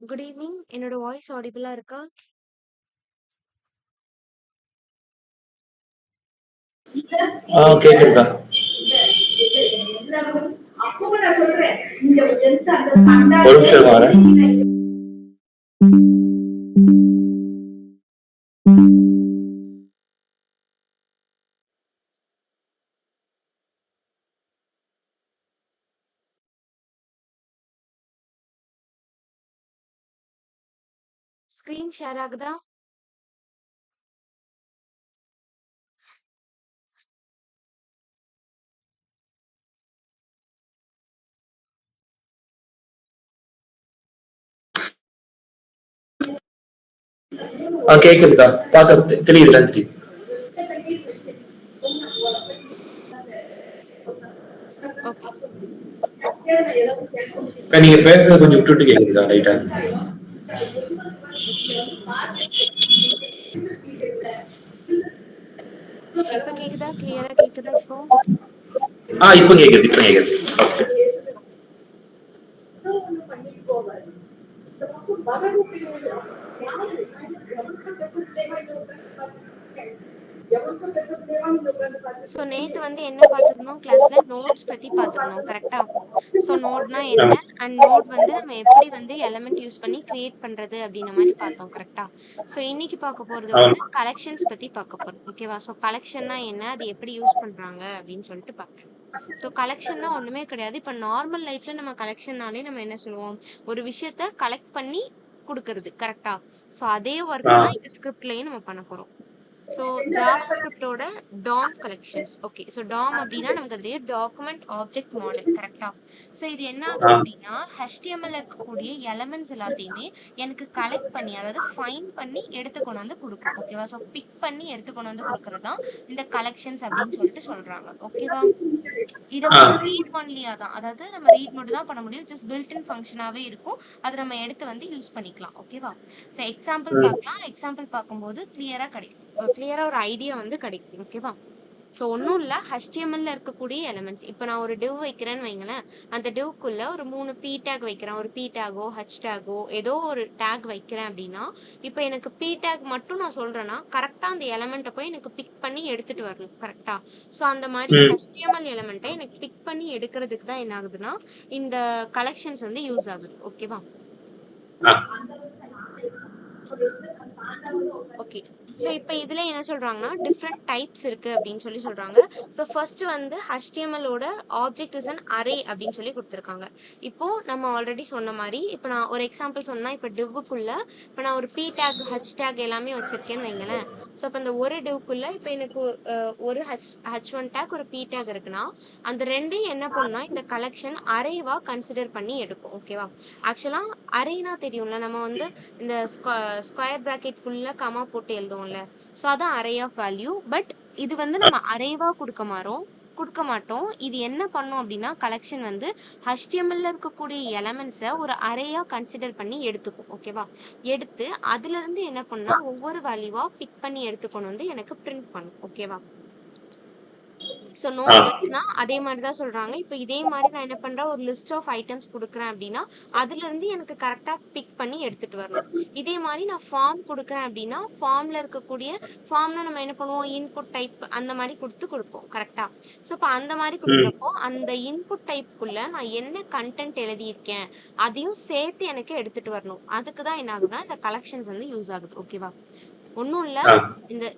Good evening. என்னோட voice ஆடிபிளா இருக்கா? கேக்குதுக்கா. ஒரு நிமிஷம் வரேன். ஸ்க்ரீன் ஷேர் ஆகுதா? கேக்குதுக்கா. பார்த்தா தெரியுதுல தெரியுது. ஓகே. நீங்க பேசுறது கொஞ்சம் விட்டு விட்டு கேக்குதுக்கா லைட்டா. இப்ப கேக்குதா? கிளியரா கேக்குதா இப்போ? இப்போ கேக்குது இப்போ கேக்குது. ஸோ நேத்து வந்து என்ன பார்த்திருந்தோம் கிளாஸ்ல? நோட்ஸ் பத்தி பார்த்திருந்தோம். கரெக்ட்டா? ஸோ நோட்னா என்ன? அண்ட் நோட் வந்து நம்ம எப்படி வந்து எலிமெண்ட் யூஸ் பண்ணி கிரியேட் பண்றது அப்படின்ன மாரி பார்த்தோம். கரெக்ட்டா? ஸோ இன்னைக்கு பார்க்க போறது வந்து கலெக்ஷன்ஸ் பத்தி பார்க்க போறோம். ஓகேவா? ஸோ கலெக்ஷன்னா என்ன? அது எப்படி யூஸ் பண்றாங்க அப்படின்னு சொல்லிட்டு பார்க்கலாம். ஸோ கலெக்ஷன்னா ஒண்ணுமே கிடையாது. இப்ப நார்மல் லைஃப்ல நம்ம கலெக்ஷன்னாலே நம்ம என்ன சொல்லுவோம்? ஒரு விஷயத்த கலெக்ட் பண்ணி குடுக்கறது. கரெக்ட்டா? ஸோ அதே ஒர்க் தான் இங்க ஸ்கிரிப்ட்லயும் நம்ம பண்ண போறோம். ஸோ ஜாவா ஸ்கிரிப்டோட DOM collections. Okay. So DOM அப்படின்னா நமக்கு அதுலயே டாக்குமெண்ட் ஆப்ஜெக்ட் மாடல். கரெக்டா? ஸோ இது என்ன ஆகுது அப்படின்னா HTML இருக்கக்கூடிய எலமெண்ட்ஸ் எல்லாத்தையுமே எனக்கு கலெக்ட் பண்ணி, அதாவது ஃபைண்ட் பண்ணி எடுத்து கொண்டு வந்து கொடுக்கும். ஓகேவா? ஸோ பிக் பண்ணி எடுத்து கொண்டு வந்து கொடுக்கறது தான் இந்த கலெக்ஷன்ஸ் அப்படின்னு சொல்லிட்டு சொல்றாங்க. ஓகேவா? இத வந்து ரீட் ஒன்லியா தான், அதாவது நம்ம ரீட் மட்டும் தான் பண்ண முடியும். ஜஸ்ட் பில்ட் இன் ஃபங்க்ஷனாவே இருக்கும். அதை நம்ம எடுத்து வந்து யூஸ் பண்ணிக்கலாம். ஓகேவா? ஸோ எக்ஸாம்பிள் பார்க்கலாம். எக்ஸாம்பிள் பார்க்கும்போது கிளியரா ஒரு ஐடியா வந்து கிடைக்கும். ஓகேவா? ஸோ ஒன்றும் இல்லை, HTML இருக்கக்கூடிய எலிமெண்ட்ஸ். இப்போ நான் ஒரு டிவ் வைக்கிறேன்னு வைங்களேன். அந்த டிவ்க்குள்ள ஒரு 3 பி டேக் வைக்கிறேன். ஒரு பி டேகோ ஹச் டேகோ ஏதோ ஒரு டேக் வைக்கிறேன் அப்படின்னா, இப்போ எனக்கு பி டேக் மட்டும் நான் சொல்றேன்னா கரெக்டாக அந்த எலமெண்ட்டை போய் எனக்கு பிக் பண்ணி எடுத்துட்டு வரணும். கரெக்டா? ஸோ அந்த மாதிரி HTML எலமெண்ட்டை எனக்கு பிக் பண்ணி எடுக்கிறதுக்கு தான் என்ன ஆகுதுன்னா இந்த கலெக்ஷன்ஸ் வந்து யூஸ் ஆகுது. ஓகேவா? ஓகே. ஸோ இப்போ இதுல என்ன சொல்றாங்கன்னா டிஃப்ரெண்ட் டைப்ஸ் இருக்கு அப்படின்னு சொல்லி சொல்றாங்க. ஸோ ஃபர்ஸ்ட் வந்து HTML-ஓட ஆப்ஜெக்ட் இஸ் அன் அரே அப்படின்னு சொல்லி கொடுத்துருக்காங்க. இப்போ நம்ம ஆல்ரெடி சொன்ன மாதிரி இப்போ நான் ஒரு எக்ஸாம்பிள் சொன்னா, இப்போ டிவ்வுக்குள்ள இப்போ நான் ஒரு பி டேக் ஹச் டேக் எல்லாமே வச்சிருக்கேன்னு வைங்களேன். ஸோ இப்போ இந்த ஒரு டிவ்க்குள்ள இப்போ எனக்கு ஒரு ஹச் ஒன் டேக் ஒரு பி டேக் இருக்குன்னா, அந்த ரெண்டையும் என்ன பண்ணா இந்த கலெக்ஷன் அரேவா கன்சிடர் பண்ணி எடுக்கும். ஓகேவா? ஆக்சுவலா அரேனா தெரியும்ல, நம்ம வந்து இந்த ஸ்கொயர் பிராக்கெட்குள்ள கமா போட்டு எழுதுவோம்ல. ஸோ அதான் அரே ஆஃப் வேல்யூ. பட் இது வந்து நம்ம அரேவா கொடுக்க மாட்டோம். இது என்ன பண்ணும் அப்படின்னா கலெக்ஷன் வந்து HTML-ல இருக்கக்கூடிய எலமெண்ட்ஸை ஒரு அரேயா கன்சிடர் பண்ணி எடுத்துக்கும். ஓகேவா? எடுத்து அதுல இருந்து என்ன பண்ணா ஒவ்வொரு வேல்யூவா பிக் பண்ணி எடுத்துக்கொண்டு வந்து எனக்கு பிரிண்ட் பண்ணும். ஓகேவா? ஸோ நோட் லிஸ்ட்னா அதே மாதிரி தான் சொல்றாங்க. இப்போ இதே மாதிரி நான் என்ன பண்றேன், ஒரு லிஸ்ட் ஆஃப் ஐட்டம்ஸ் கொடுக்குறேன் அப்படின்னா அதுல இருந்து எனக்கு கரெக்டா பிக் பண்ணி எடுத்துட்டு வரணும். இதே மாதிரி நான் ஃபார்ம் கொடுக்குறேன் அப்படின்னா ஃபார்ம்ல இருக்கக்கூடிய ஃபார்ம்ல நம்ம என்ன பண்ணுவோம், இன்புட் டைப் அந்த மாதிரி கொடுப்போம். கரெக்டா? ஸோ இப்போ அந்த மாதிரி கொடுக்குறப்போ அந்த இன்புட் டைப்புக்குள்ள நான் என்ன கண்டென்ட் எழுதியிருக்கேன் அதையும் சேர்த்து எனக்கு எடுத்துட்டு வரணும். அதுக்கு தான் என்ன ஆகுதுன்னா இந்த கலெக்ஷன்ஸ் வந்து யூஸ் ஆகுது. ஓகேவா? ஒன்றும் இல்லை,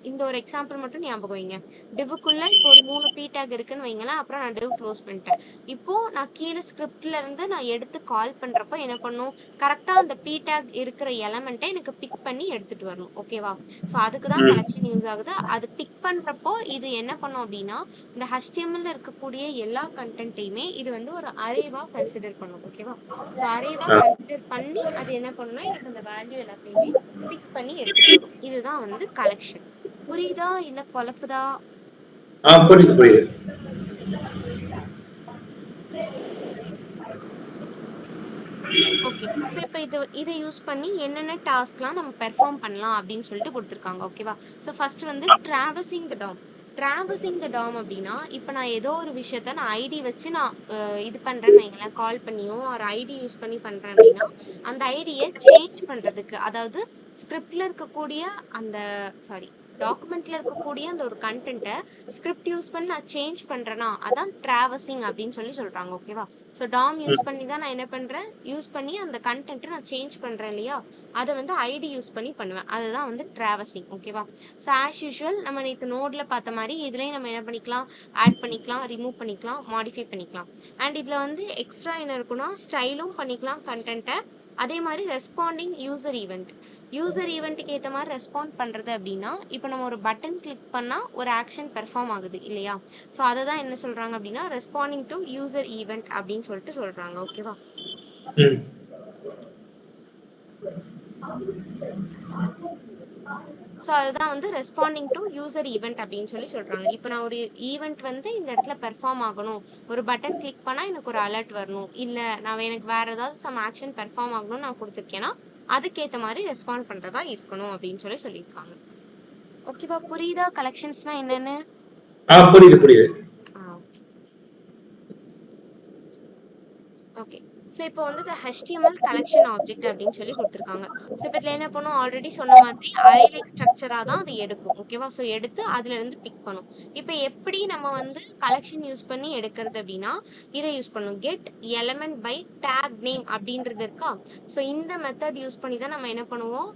இந்த ஒரு எக்ஸாம்பிள் மட்டும் ஞாபகம் வைங்க. டிவ்வுக்குள்ள இப்போ ஒரு 3 பி டேக் இருக்குன்னு வைங்களேன். அப்புறம் நான் டிவ் க்ளோஸ் பண்ணிட்டேன். இப்போ நான் கீழே ஸ்கிரிப்ட்ல இருந்து நான் எடுத்து கால் பண்றப்போ என்ன பண்ணும், கரெக்டா அந்த பி டேக் இருக்கிற எலமெண்ட்டை எனக்கு பிக் பண்ணி எடுத்துட்டு வரணும். ஓகேவா? ஸோ அதுக்கு தான் கலெக்ஷன் யூஸ் ஆகுது. அது பிக் பண்றப்போ இது என்ன பண்ணும் அப்படின்னா இந்த HTML இருக்கக்கூடிய எல்லா கண்டென்ட்டையுமே இது வந்து ஒரு அரேவா கன்சிடர் பண்ணும். ஓகேவா? ஸோ அரேவா கன்சிடர் பண்ணி அது என்ன பண்ணும்னா எனக்கு அந்த வேல்யூ எல்லாத்தையுமே பிக் பண்ணி எடுத்துட்டு வரும். இதுதான் வந்து கலெக்ஷன். புரியுதா இல்ல குழப்புதா? புரியுது புரியுது. ஓகே. ஸோ இப்போ இதை யூஸ் பண்ணி என்னென்ன டாஸ்க்லாம் நம்ம பெர்ஃபார்ம் பண்ணலாம் அப்படின்னு சொல்லிட்டு கொடுத்துருக்காங்க. ஓகேவா? ஸோ ஃபர்ஸ்ட் வந்து டிராவர்சிங் த டாம். டிராவர்சிங் த டாம் அப்படின்னா இப்போ நான் ஏதோ ஒரு விஷயத்த நான் ஐடி வச்சு நான் இது பண்றேன்னு வைங்களேன், கால் பண்ணியோ ஒரு ஐடி யூஸ் பண்ணி பண்றேன் அப்படின்னா அந்த ஐடியை சேஞ்ச் பண்றதுக்கு, அதாவது ஸ்கிரிப்ட்ல இருக்கக்கூடிய அந்த சாரி டாக்குமெண்ட்ல இருக்கக்கூடிய அந்த ஒரு கண்டென்ட்டை ஸ்கிரிப்ட் யூஸ் பண்ணி நான் சேஞ்ச் பண்றேன்னா அதான் டிராவர்சிங் அப்படின்னு சொல்லி சொல்றாங்க. ஓகேவா? ஸோ டாம் யூஸ் பண்ணி தான் நான் என்ன பண்றேன், யூஸ் பண்ணி அந்த கண்டென்ட்டை நான் சேஞ்ச் பண்றேன் இல்லையா, அதை வந்து ஐடி யூஸ் பண்ணி பண்ணுவேன். அதுதான் வந்து டிராவர்சிங். ஓகேவா? ஸோ ஆஸ் யூஷுவல் நம்ம நேற்று நோட்ல பார்த்த மாதிரி இதுலேயும் நம்ம என்ன பண்ணிக்கலாம், ஆட் பண்ணிக்கலாம், ரிமூவ் பண்ணிக்கலாம், மாடிஃபை பண்ணிக்கலாம். அண்ட் இதில் வந்து எக்ஸ்ட்ரா என்ன இருக்குன்னா ஸ்டைலும் பண்ணிக்கலாம் கண்டென்ட்டை. அதே மாதிரி ரெஸ்பாண்டிங் யூசர் ஈவெண்ட், யூசர் ஈவெண்ட்டுக்கு ஏற்ற மாதிரி ரெஸ்பாண்ட் பண்ணுறது அப்படின்னா இப்போ நம்ம ஒரு பட்டன் கிளிக் பண்ணால் ஒரு ஆக்ஷன் பெர்ஃபார்ம் ஆகுது இல்லையா, ஸோ அதை தான் என்ன சொல்கிறாங்க அப்படின்னா ரெஸ்பாண்டிங் டு யூசர் ஈவெண்ட் அப்படின்னு சொல்லிட்டு சொல்கிறாங்க. ஓகேவா? ஸோ அதுதான் வந்து ரெஸ்பாண்டிங் டு யூசர் ஈவெண்ட் அப்படின்னு சொல்லி சொல்கிறாங்க. இப்போ நான் ஒரு ஈவெண்ட் வந்து இந்த இடத்துல பெர்ஃபார்ம் ஆகணும், ஒரு பட்டன் கிளிக் பண்ணால் எனக்கு ஒரு அலர்ட் வரணும், இல்லை நான் எனக்கு வேறு ஏதாவது சம் ஆக்ஷன் பெர்ஃபார்ம் ஆகணும்னு நான் கொடுத்துருக்கேன்னா அதுக்கேற்ற மாதிரி ரெஸ்பாண்ட் பண்ணுறதா இருக்கணும் அப்படின்னு சொல்லி சொல்லியிருக்காங்க. ஓகேவா? புரியுதா கலெக்ஷன்ஸ்னா என்னன்னு? புரியுது. ஓகே. ஸோ இப்போ வந்து இந்த HTML கலெக்ஷன் ஆப்ஜெக்ட் அப்படின்னு சொல்லி கொடுத்துருக்காங்க. ஸோ இப்போ இதில் என்ன பண்ணும், ஆல்ரெடி சொன்ன மாதிரி அரே லைக் ஸ்ட்ரக்சராக தான் அது எடுக்கும். ஓகேவா? ஸோ எடுத்து அதுல இருந்து பிக் பண்ணும். இப்போ எப்படி நம்ம வந்து கலெக்ஷன் யூஸ் பண்ணி எடுக்கிறது அப்படின்னா இதை யூஸ் பண்ணும், get element by tag name அப்படின்றது இருக்கா. ஸோ இந்த மெத்தட் யூஸ் பண்ணி தான் நம்ம என்ன பண்ணுவோம்,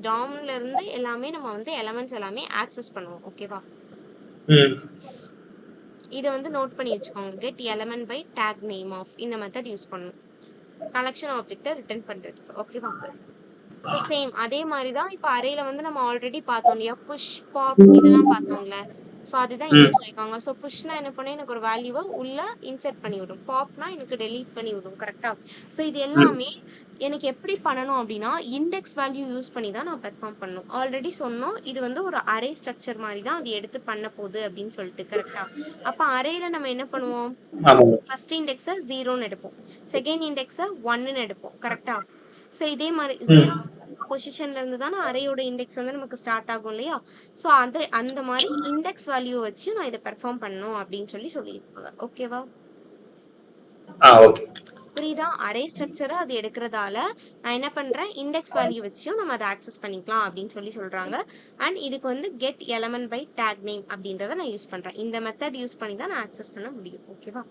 டாம்ல இருந்து எல்லாமே நம்ம வந்து எலமெண்ட்ஸ் எல்லாமே ஆக்சஸ் பண்ணுவோம். ஓகேவா? இதை வந்து நோட் பண்ணி வச்சுக்கோங்க, get element by tag name of இந்த மெத்தட் யூஸ் பண்ணணும் கலெக்ஷன் ஆப்ஜெக்ட்டை ரிட்டர்ன் பண்றதுக்கு. ஓகேவா? ஸோ சேம் அதே மாதிரி தான் இப்போ அரேல வந்து நம்ம ஆல்ரெடி பார்த்தோம் இல்லையா, புஷ் பாப் இதெல்லாம் பார்த்தோம்ல. ஸோ அதுதான் இங்கே சொல்லியிருக்காங்க. ஸோ புஷ்னா என்ன பண்ண, எனக்கு ஒரு வேல்யூவை உள்ள இன்சர்ட் பண்ணி விடும், பாப்னா எனக்கு டெலீட் பண்ணி விடும். கரெக்டா? ஸோ இது எல்லாமே எனக்கு எப்படி பண்ணணும் அப்படின்னா இண்டெக்ஸ் வேல்யூ யூஸ் பண்ணி தான் நான் பெர்ஃபார்ம் பண்ணணும். ஆல்ரெடி சொன்னோம் இது வந்து ஒரு அரே ஸ்ட்ரக்சர் மாதிரி தான் அது எடுத்து பண்ண போகுது அப்படின்னு சொல்லிட்டு. கரெக்டா? அப்போ அரேல நம்ம என்ன பண்ணுவோம், ஃபர்ஸ்ட் இண்டெக்ஸை 0ன்னு எடுப்போம், செகண்ட் இண்டெக்ஸை 1ன்னு எடுப்போம். கரெக்டா? ஸோ இதே மாதிரி 0 பொசிஷன்ல இருந்து தானே அரேயோட இண்டெக்ஸ் வந்து நமக்கு ஸ்டார்ட் ஆகும் இல்லையா. ஸோ அந்த மாதிரி இண்டெக்ஸ் வேல்யூ வச்சு நான் இதை பெர்ஃபார்ம் பண்ணணும் அப்படின்னு சொல்லி சொல்லியிருக்காங்க. ஓகேவா? புரியுதா? அரே ஸ்ட்ரக்சரை அது எடுக்கிறதால நான் என்ன பண்றேன், இண்டெக்ஸ் வேல்யூ வச்சும் நம்ம அதை ஆக்சஸ் பண்ணிக்கலாம் அப்படின்னு சொல்லி சொல்றாங்க. அண்ட் இதுக்கு வந்து get element by tag name அப்படின்றத நான் யூஸ் பண்றேன். இந்த மெத்தட் யூஸ் பண்ணி தான் நான் ஆக்சஸ் பண்ண முடியும். ஓகேவா?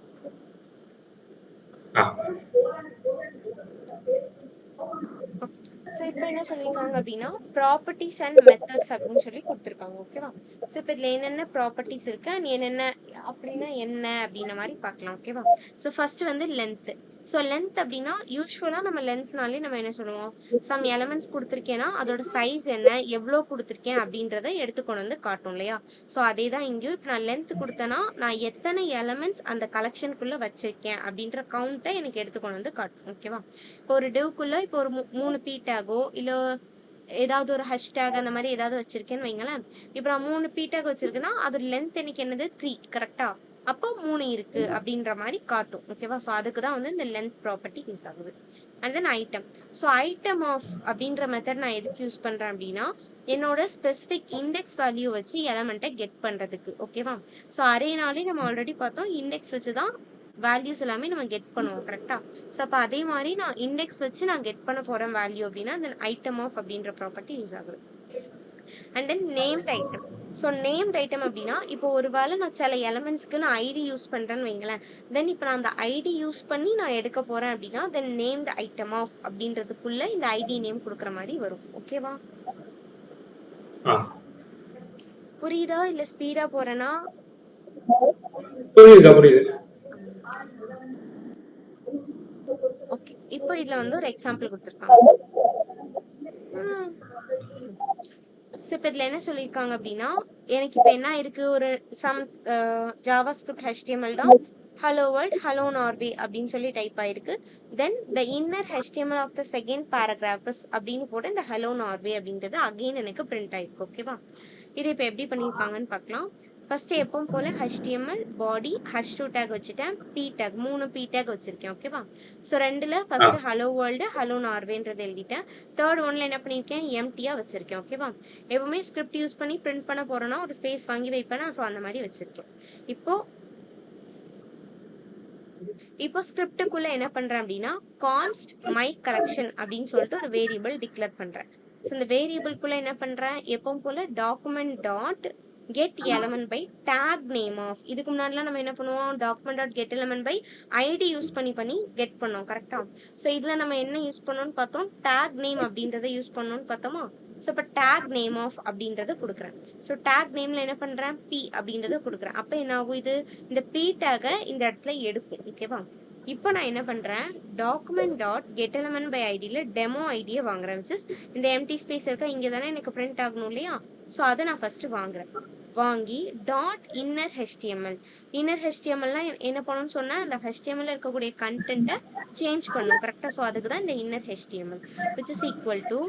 ஸோ இப்போ என்ன சொல்லியிருக்காங்க அப்படின்னா ப்ராப்பர்ட்டிஸ் அண்ட் மெத்தட்ஸ் அப்படின்னு சொல்லி கொடுத்துருக்காங்க. ஓகேவா? ஸோ இப்போ இதில் என்னென்ன ப்ராப்பர்ட்டிஸ் இருக்கு அண்ட் என்னென்ன அப்படின்னா என்ன அப்படின்ற மாதிரி பார்க்கலாம். ஓகேவா? ஸோ ஃபர்ஸ்ட் வந்து லென்த். ஸோ லென்த் அப்படின்னா யூஸ்வலாக நம்ம லென்த்னாலே நம்ம என்ன சொல்லுவோம், சம் எலமெண்ட்ஸ் கொடுத்துருக்கேன்னா அதோட சைஸ் என்ன, எவ்வளோ கொடுத்துருக்கேன் அப்படின்றத எடுத்துக்கொண்டு வந்து காட்டும் இல்லையா. ஸோ அதே தான் இங்கேயும் இப்போ நான் லென்த் கொடுத்தேன்னா நான் எத்தனை எலமெண்ட்ஸ் அந்த கலெக்ஷனுக்குள்ளே வச்சிருக்கேன் அப்படின்ற கவுண்ட்டை எனக்கு எடுத்துக்கொண்டு வந்து காட்டும். ஓகேவா? இப்போ ஒரு டிவ்க்குள்ள இப்போ ஒரு 3 பி டேகோ இல்லை ஏதாவது ஒரு ஹேஷ்டேக் அந்த மாதிரி ஏதாவது வச்சிருக்கேன்னு வைங்களேன். இப்போ நான் 3 பி டேக் வச்சிருக்கேன்னா அதோட லென்த் எனக்கு என்னது 3. கரெக்டா? அப்போ 3 இருக்கு அப்படின்ற மாதிரி காட்டும். ஓகேவா? ஸோ அதுக்கு தான் வந்து இந்த லென்த் ப்ராப்பர்ட்டி யூஸ் ஆகுது. And then item. So item of அப்படின்ற மெத்தட் நான் எதுக்கு யூஸ் பண்றேன் அப்படின்னா என்னோட ஸ்பெசிஃபிக் இண்டெக்ஸ் வேல்யூ வச்சு எலமெண்ட்டை கெட் பண்றதுக்கு. ஓகேவா? ஸோ அரேனாலே நம்ம ஆல்ரெடி பார்த்தோம் இண்டெக்ஸ் வச்சு தான் வேல்யூஸ் எல்லாமே நம்ம கெட் பண்ணுவோம். கரெக்டா? ஸோ அப்போ அதே மாதிரி நான் இண்டெக்ஸ் வச்சு நான் கெட் பண்ண போறேன் வேல்யூ அப்படின்னா தென் ஐட்டம் ஆஃப் அப்படின்ற ப்ராப்பர்ட்டி யூஸ் ஆகுது. And then named item. So named item அப்படின்னா இப்போ ஒரு வேளை நான் சில எலமெண்ட்ஸ்க்கு நான் ஐடி யூஸ் பண்றேன்னு வைங்களேன், தென் இப்போ நான் அந்த ஐடி யூஸ் பண்ணி நான் எடுக்க போறேன் அப்படின்னா தென் நேம்ட் ஐட்டம் ஆஃப் அப்படின்றதுக்குள்ள இந்த ஐடி நேம் கொடுக்குற மாதிரி வரும். ஓகேவா? புரியுதா இல்ல ஸ்பீடா போறேனா? புரியுது. ஓகே. இப்போ இதுல வந்து ஒரு எக்ஸாம்பிள் கொடுத்துருக்காங்க. ஸோ இப்போ இதில் என்ன சொல்லியிருக்காங்க அப்படின்னா எனக்கு இப்போ என்ன இருக்கு, ஒரு சம் ஜாவா ஸ்கிரிப்ட் HTML தான் ஹலோ வேர்ல்ட் ஹலோ நார்வே அப்படின்னு சொல்லி டைப் ஆயிருக்கு. Then the inner HTML of the second paragraphs அப்படின்னு போட்டு இந்த ஹலோ நார்வே அப்படின்றது அகெயின் எனக்கு பிரிண்ட் ஆயிருக்கு. ஓகேவா? இது இப்போ எப்படி பண்ணியிருக்காங்கன்னு பார்க்கலாம். ஃபர்ஸ்ட் எப்பவும் போல HTML பாடி h2 டேக் வச்சுட்டேன், p டேக் 3 p டேக் வச்சிருக்கேன். ஓகேவா? ஸோ 2ல ஆ ஃபர்ஸ்ட் ஹலோ வேர்ல்டு ஹலோ நார்வேன்றது எழுதிட்டேன். தேர்ட் ஒன்ல என்ன பண்ணியிருக்கேன், எம்டியா வச்சிருக்கேன். ஓகேவா? எப்பவுமே ஸ்கிரிப்ட் யூஸ் பண்ணி பிரிண்ட் பண்ண போறோம்னா ஒரு ஸ்பேஸ் வாங்கி வைப்பேன். ஸோ அந்த மாதிரி வச்சிருக்கேன். இப்போ இப்போ ஸ்கிரிப்டுக்குள்ள என்ன பண்றேன் அப்படின்னா, கான்ஸ்ட் மை கலெக்ஷன் அப்படின்னு சொல்லிட்டு ஒரு வேரியபிள் டிக்ளேர் பண்றேன். ஸோ இந்த வேரியபிள்குள்ள என்ன பண்றேன், எப்பவும் போல document dot get element by tag name of. இதுக்கு முன்னாடிலாம் நம்ம என்ன பண்ணுவோம், document dot get element by ID use பண்ணி கெட் பண்ணோம். கரெக்டா? ஸோ இதுல நம்ம என்ன யூஸ் பண்ணோம்னு பார்த்தோம், டேக் நேம் அப்படின்றத யூஸ் பண்ணோம்னு பார்த்தோமா. ஸோ இப்போ டேக் நேம் ஆஃப் அப்படின்றத கொடுக்குறேன். ஸோ டேக் நேம்ல என்ன பண்றேன், பி அப்படின்றத கொடுக்குறேன். அப்போ என்ன ஆகும், இது இந்த பி டேகை இந்த இடத்துல எடுக்கும். ஓகேவா? இப்போ நான் என்ன பண்றேன், document dot get element by ஐடியில் டெமோ ஐடியை வாங்குறேன். விச் இஸ் இந்த எம்டி ஸ்பேஸ் இருக்கா, இங்கே தானே எனக்கு பிரிண்ட் ஆகணும் இல்லையா. ஸோ அதை நான் ஃபர்ஸ்ட் வாங்குறேன். வாங்கி டாட் இன்னர் ஹெச்டிஎம்எல். இன்னர் ஹெச்டிஎம்எல்லாம் என்ன பண்ணணும்னு சொன்னா, அந்த ஹெச்டிஎம்எல் இருக்கக்கூடிய கண்டென்ட்டை சேஞ்ச் பண்ணும். கரெக்டா? ஸோ அதுக்கு தான் இந்த inner HTML which is equal to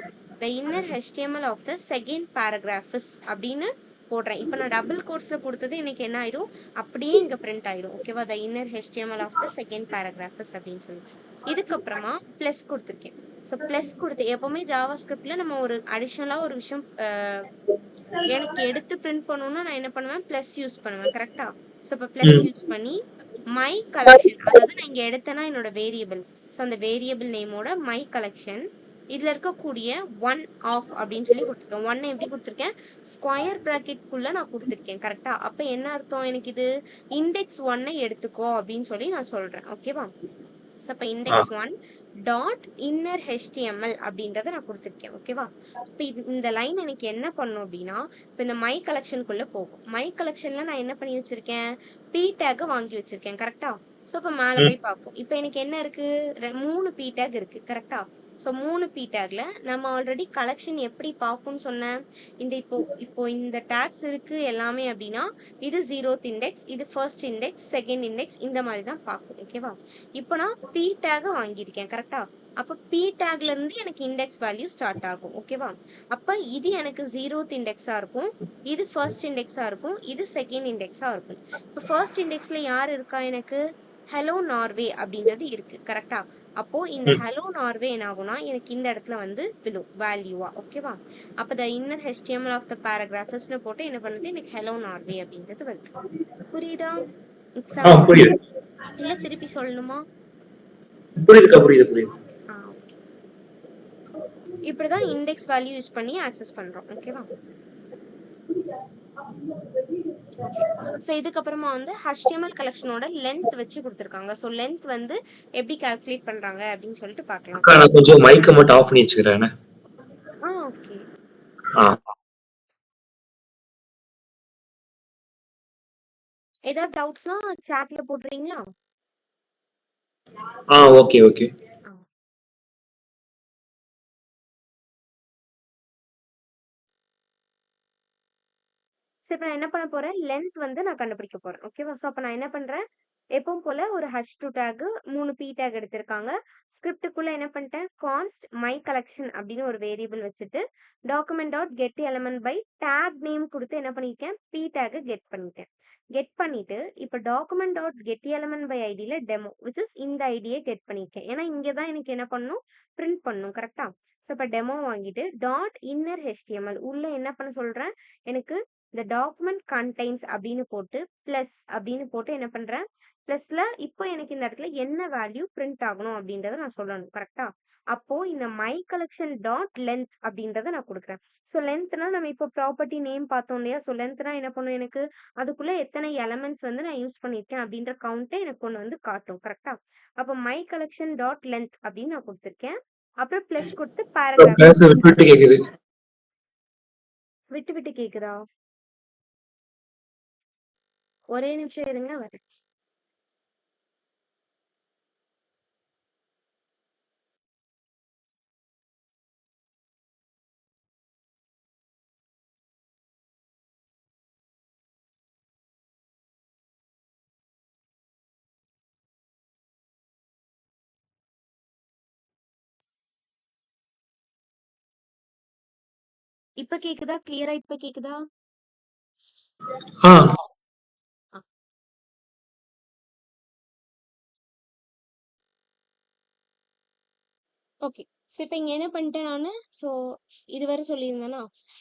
the inner HTML of the second paragraphs அப்படின்னு போடுறேன். இப்போ நான் டபுள் கோட்ஸ்ல கொடுத்தது எனக்கு என்ன ஆயிரும், அப்படியே இங்க பிரிண்ட் ஆயிரும். ஓகேவா? The inner HTML of the second paragraphs அப்படின்னு சொல்லி இதுக்கப்புறமா பிளஸ் கொடுத்துருக்கேன். ஸோ பிளஸ் கொடுத்து எப்பவுமே ஜாவா ஸ்கிரிப்ட்ல நம்ம ஒரு அடிஷ்னலா ஒரு விஷயம் எனக்கு எடுத்து பிரிண்ட் பண்ணணும்னா நான் என்ன பண்ணுவேன், பிளஸ் யூஸ் பண்ணுவேன். கரெக்டா? ஸோ இப்போ பிளஸ் ம் யூஸ் பண்ணி மை கலெக்ஷன், அதாவது நான் இங்க எடுத்தேன்னா என்னோட வேரியபிள். ஸோ அந்த வேரியபிள் நேமோட மை கலெக்ஷன் இதுல இருக்கக்கூடிய ஒன் ஆஃப் அப்படின்னு சொல்லி கொடுத்துருக்கேன். ஒன் எப்படி கொடுத்துருக்கேன், ஸ்கொயர் பிராக்கெட்குள்ள நான் கொடுத்துருக்கேன். கரெக்டா? அப்ப என்ன அர்த்தம், எனக்கு இது இண்டெக்ஸ் ஒன்னை எடுத்துக்கோ அப்படின்னு சொல்லி நான் சொல்றேன். ஓகேவா? ஸோ அப்போ ஆ index one dot inner HTML அப்படின்றத நான் கொடுத்துருக்கேன். ஓகேவா? இப்போ இந்த லைன் எனக்கு என்ன பண்ணும் அப்படின்னா, இப்போ இந்த மை கலெக்ஷனுக்குள்ள போகும். மை கலெக்ஷன்ல நான் என்ன பண்ணி வச்சிருக்கேன், பி டேக் வாங்கி வச்சிருக்கேன். கரெக்டா? ஸோ இப்போ மேலே ம் போய் பார்க்கும். இப்போ எனக்கு என்ன இருக்கு, 3 பி டேக் இருக்கு. கரெக்டா? ஸோ 3 பி டேக்ல நம்ம ஆல்ரெடி கலெக்ஷன் எப்படி பார்க்கும்னு சொன்னேன், இந்த இப்போ இப்போ இந்த டேக்ஸ் இருக்கு எல்லாமே அப்படின்னா, இது 0th இண்டெக்ஸ், இது ஃபர்ஸ்ட் இண்டெக்ஸ், செகண்ட் இண்டெக்ஸ், இந்த மாதிரி தான் பார்க்கும். ஓகேவா? இப்போ நான் பி டேக் வாங்கியிருக்கேன். கரெக்டா? அப்ப பி டேக்ல இருந்து எனக்கு இண்டெக்ஸ் வேல்யூ ஸ்டார்ட் ஆகும். ஓகேவா? அப்ப இது எனக்கு 0th இண்டெக்ஸா இருக்கும், இது ஃபர்ஸ்ட் இண்டெக்ஸா இருக்கும், இது செகண்ட் இண்டெக்ஸா இருக்கும். இப்போ ஃபர்ஸ்ட் இண்டெக்ஸ்ல யார் இருக்கா, எனக்கு ஹலோ நார்வே அப்படின்றது இருக்கு. கரெக்டா? அப்போ இந்த ம் ஹலோ நார்வே என்ன ஆகும்னா எனக்கு இந்த இடத்துல வந்து விழும் வேல்யூவா. ஓகேவா? அப்ப the inner HTML of the பேராகிராஃப்ஸ்னு போட்டு என்ன பண்ணுது, எனக்கு ஹலோ நார்வே அப்படின்றது வருது. புரியுதா? எக்ஸாம்பிள் புரியுது இல்ல திருப்பி சொல்லணுமா? புரியுதுக்கா புரியுது புரியுது. ஓகே. இப்படிதான் இண்டெக்ஸ் வேல்யூ யூஸ் பண்ணி ஆக்சஸ் பண்றோம். ஓகேவா? ஓகே. ஸோ இதுக்கப்புறமா வந்து HTML கலெக்ஷனோட லென்த் வச்சு கொடுத்துருக்காங்க. ஸோ லென்த் வந்து எப்படி கால்குலேட் பண்றாங்க அப்படின்னு சொல்லிட்டு பார்க்கலாம். அக்கா நான் கொஞ்சம் மைக்கை மட்டும் ஆஃப் பண்ணி வச்சுக்கிறேன். ஓகே. ஆ ஏதாவது டவுட்ஸ்னா சாட்ல போடுறீங்களா? ஆ ஓகே ஓகே. ஆ. சோ இப்ப நான் என்ன பண்ண போறேன், லென்த் வந்து நான் கண்டுபிடிக்க போறேன். ஓகேவா? சோ அப்ப நான் என்ன பண்றேன், எப்பவும் போல ஒரு h2 டேக் 3 p டேக் எடுத்திருக்காங்க. ஸ்கிரிப்டுக்குள்ள என்ன பண்ணிட்டேன், கான்ஸ்ட் மை கலெக்ஷன் அப்படின்னு ஒரு வேரியபிள் வச்சுட்டு document dot get element by tag name கொடுத்து என்ன பண்ணிருக்கேன், p டேக் கெட் பண்ணிட்டேன். கெட் பண்ணிட்டு இப்ப document dot get element by ஐடியில டெமோ விச் இஸ் இந்த ஐடியை கெட் பண்ணிருக்கேன். ஏன்னா இங்கதான் எனக்கு என்ன பண்ணணும், பிரிண்ட் பண்ணணும். கரெக்டா? சோ இப்ப டெமோ வாங்கிட்டு டாட் இன்னர் HTML உள்ள என்ன பண்ண சொல்றேன், எனக்கு இந்த டாக்குமெண்ட் கண்டைன்ஸ் அப்படின்னு போட்டு பிளஸ் அப்படின்னு போட்டு என்ன பண்றேன், பிளஸ்ல இப்போ எனக்கு இந்த இடத்துல என்ன வேல்யூ பிரிண்ட் ஆகணும் அப்படின்றத நான் சொல்லணும். கரெக்டா? அப்போ இந்த மை கலெக்ஷன் டாட் லென்த் அப்படின்றத நான் கொடுக்குறேன். ஸோ லென்த்னா நம்ம இப்போ ப்ராப்பர்ட்டி நேம் பார்த்தோம் இல்லையா. ஸோ லென்த்னா என்ன பண்ணும், எனக்கு அதுக்குள்ள எத்தனை எலமெண்ட்ஸ் வந்து நான் யூஸ் பண்ணியிருக்கேன் அப்படின்ற கவுண்டை எனக்கு ஒன்று வந்து காட்டும். கரெக்டா? அப்போ மை கலெக்ஷன் டாட் லென்த் அப்படின்னு நான் கொடுத்துருக்கேன். அப்புறம் பிளஸ் கொடுத்து பேராகிராஃப். பேச விட்டு விட்டு கேக்குது. விட்டு விட்டு கேக்குதா? ஒரே நிமிஷம் இருங்க வரேன். இப்ப கேக்குதா? கிளியரா இப்ப கேக்குதா? ஆ ஓகே. ஸோ இப்ப இங்க என்ன பண்ணிட்டேன் நானு, ஸோ இதுவரை சொல்லியிருந்தேனா,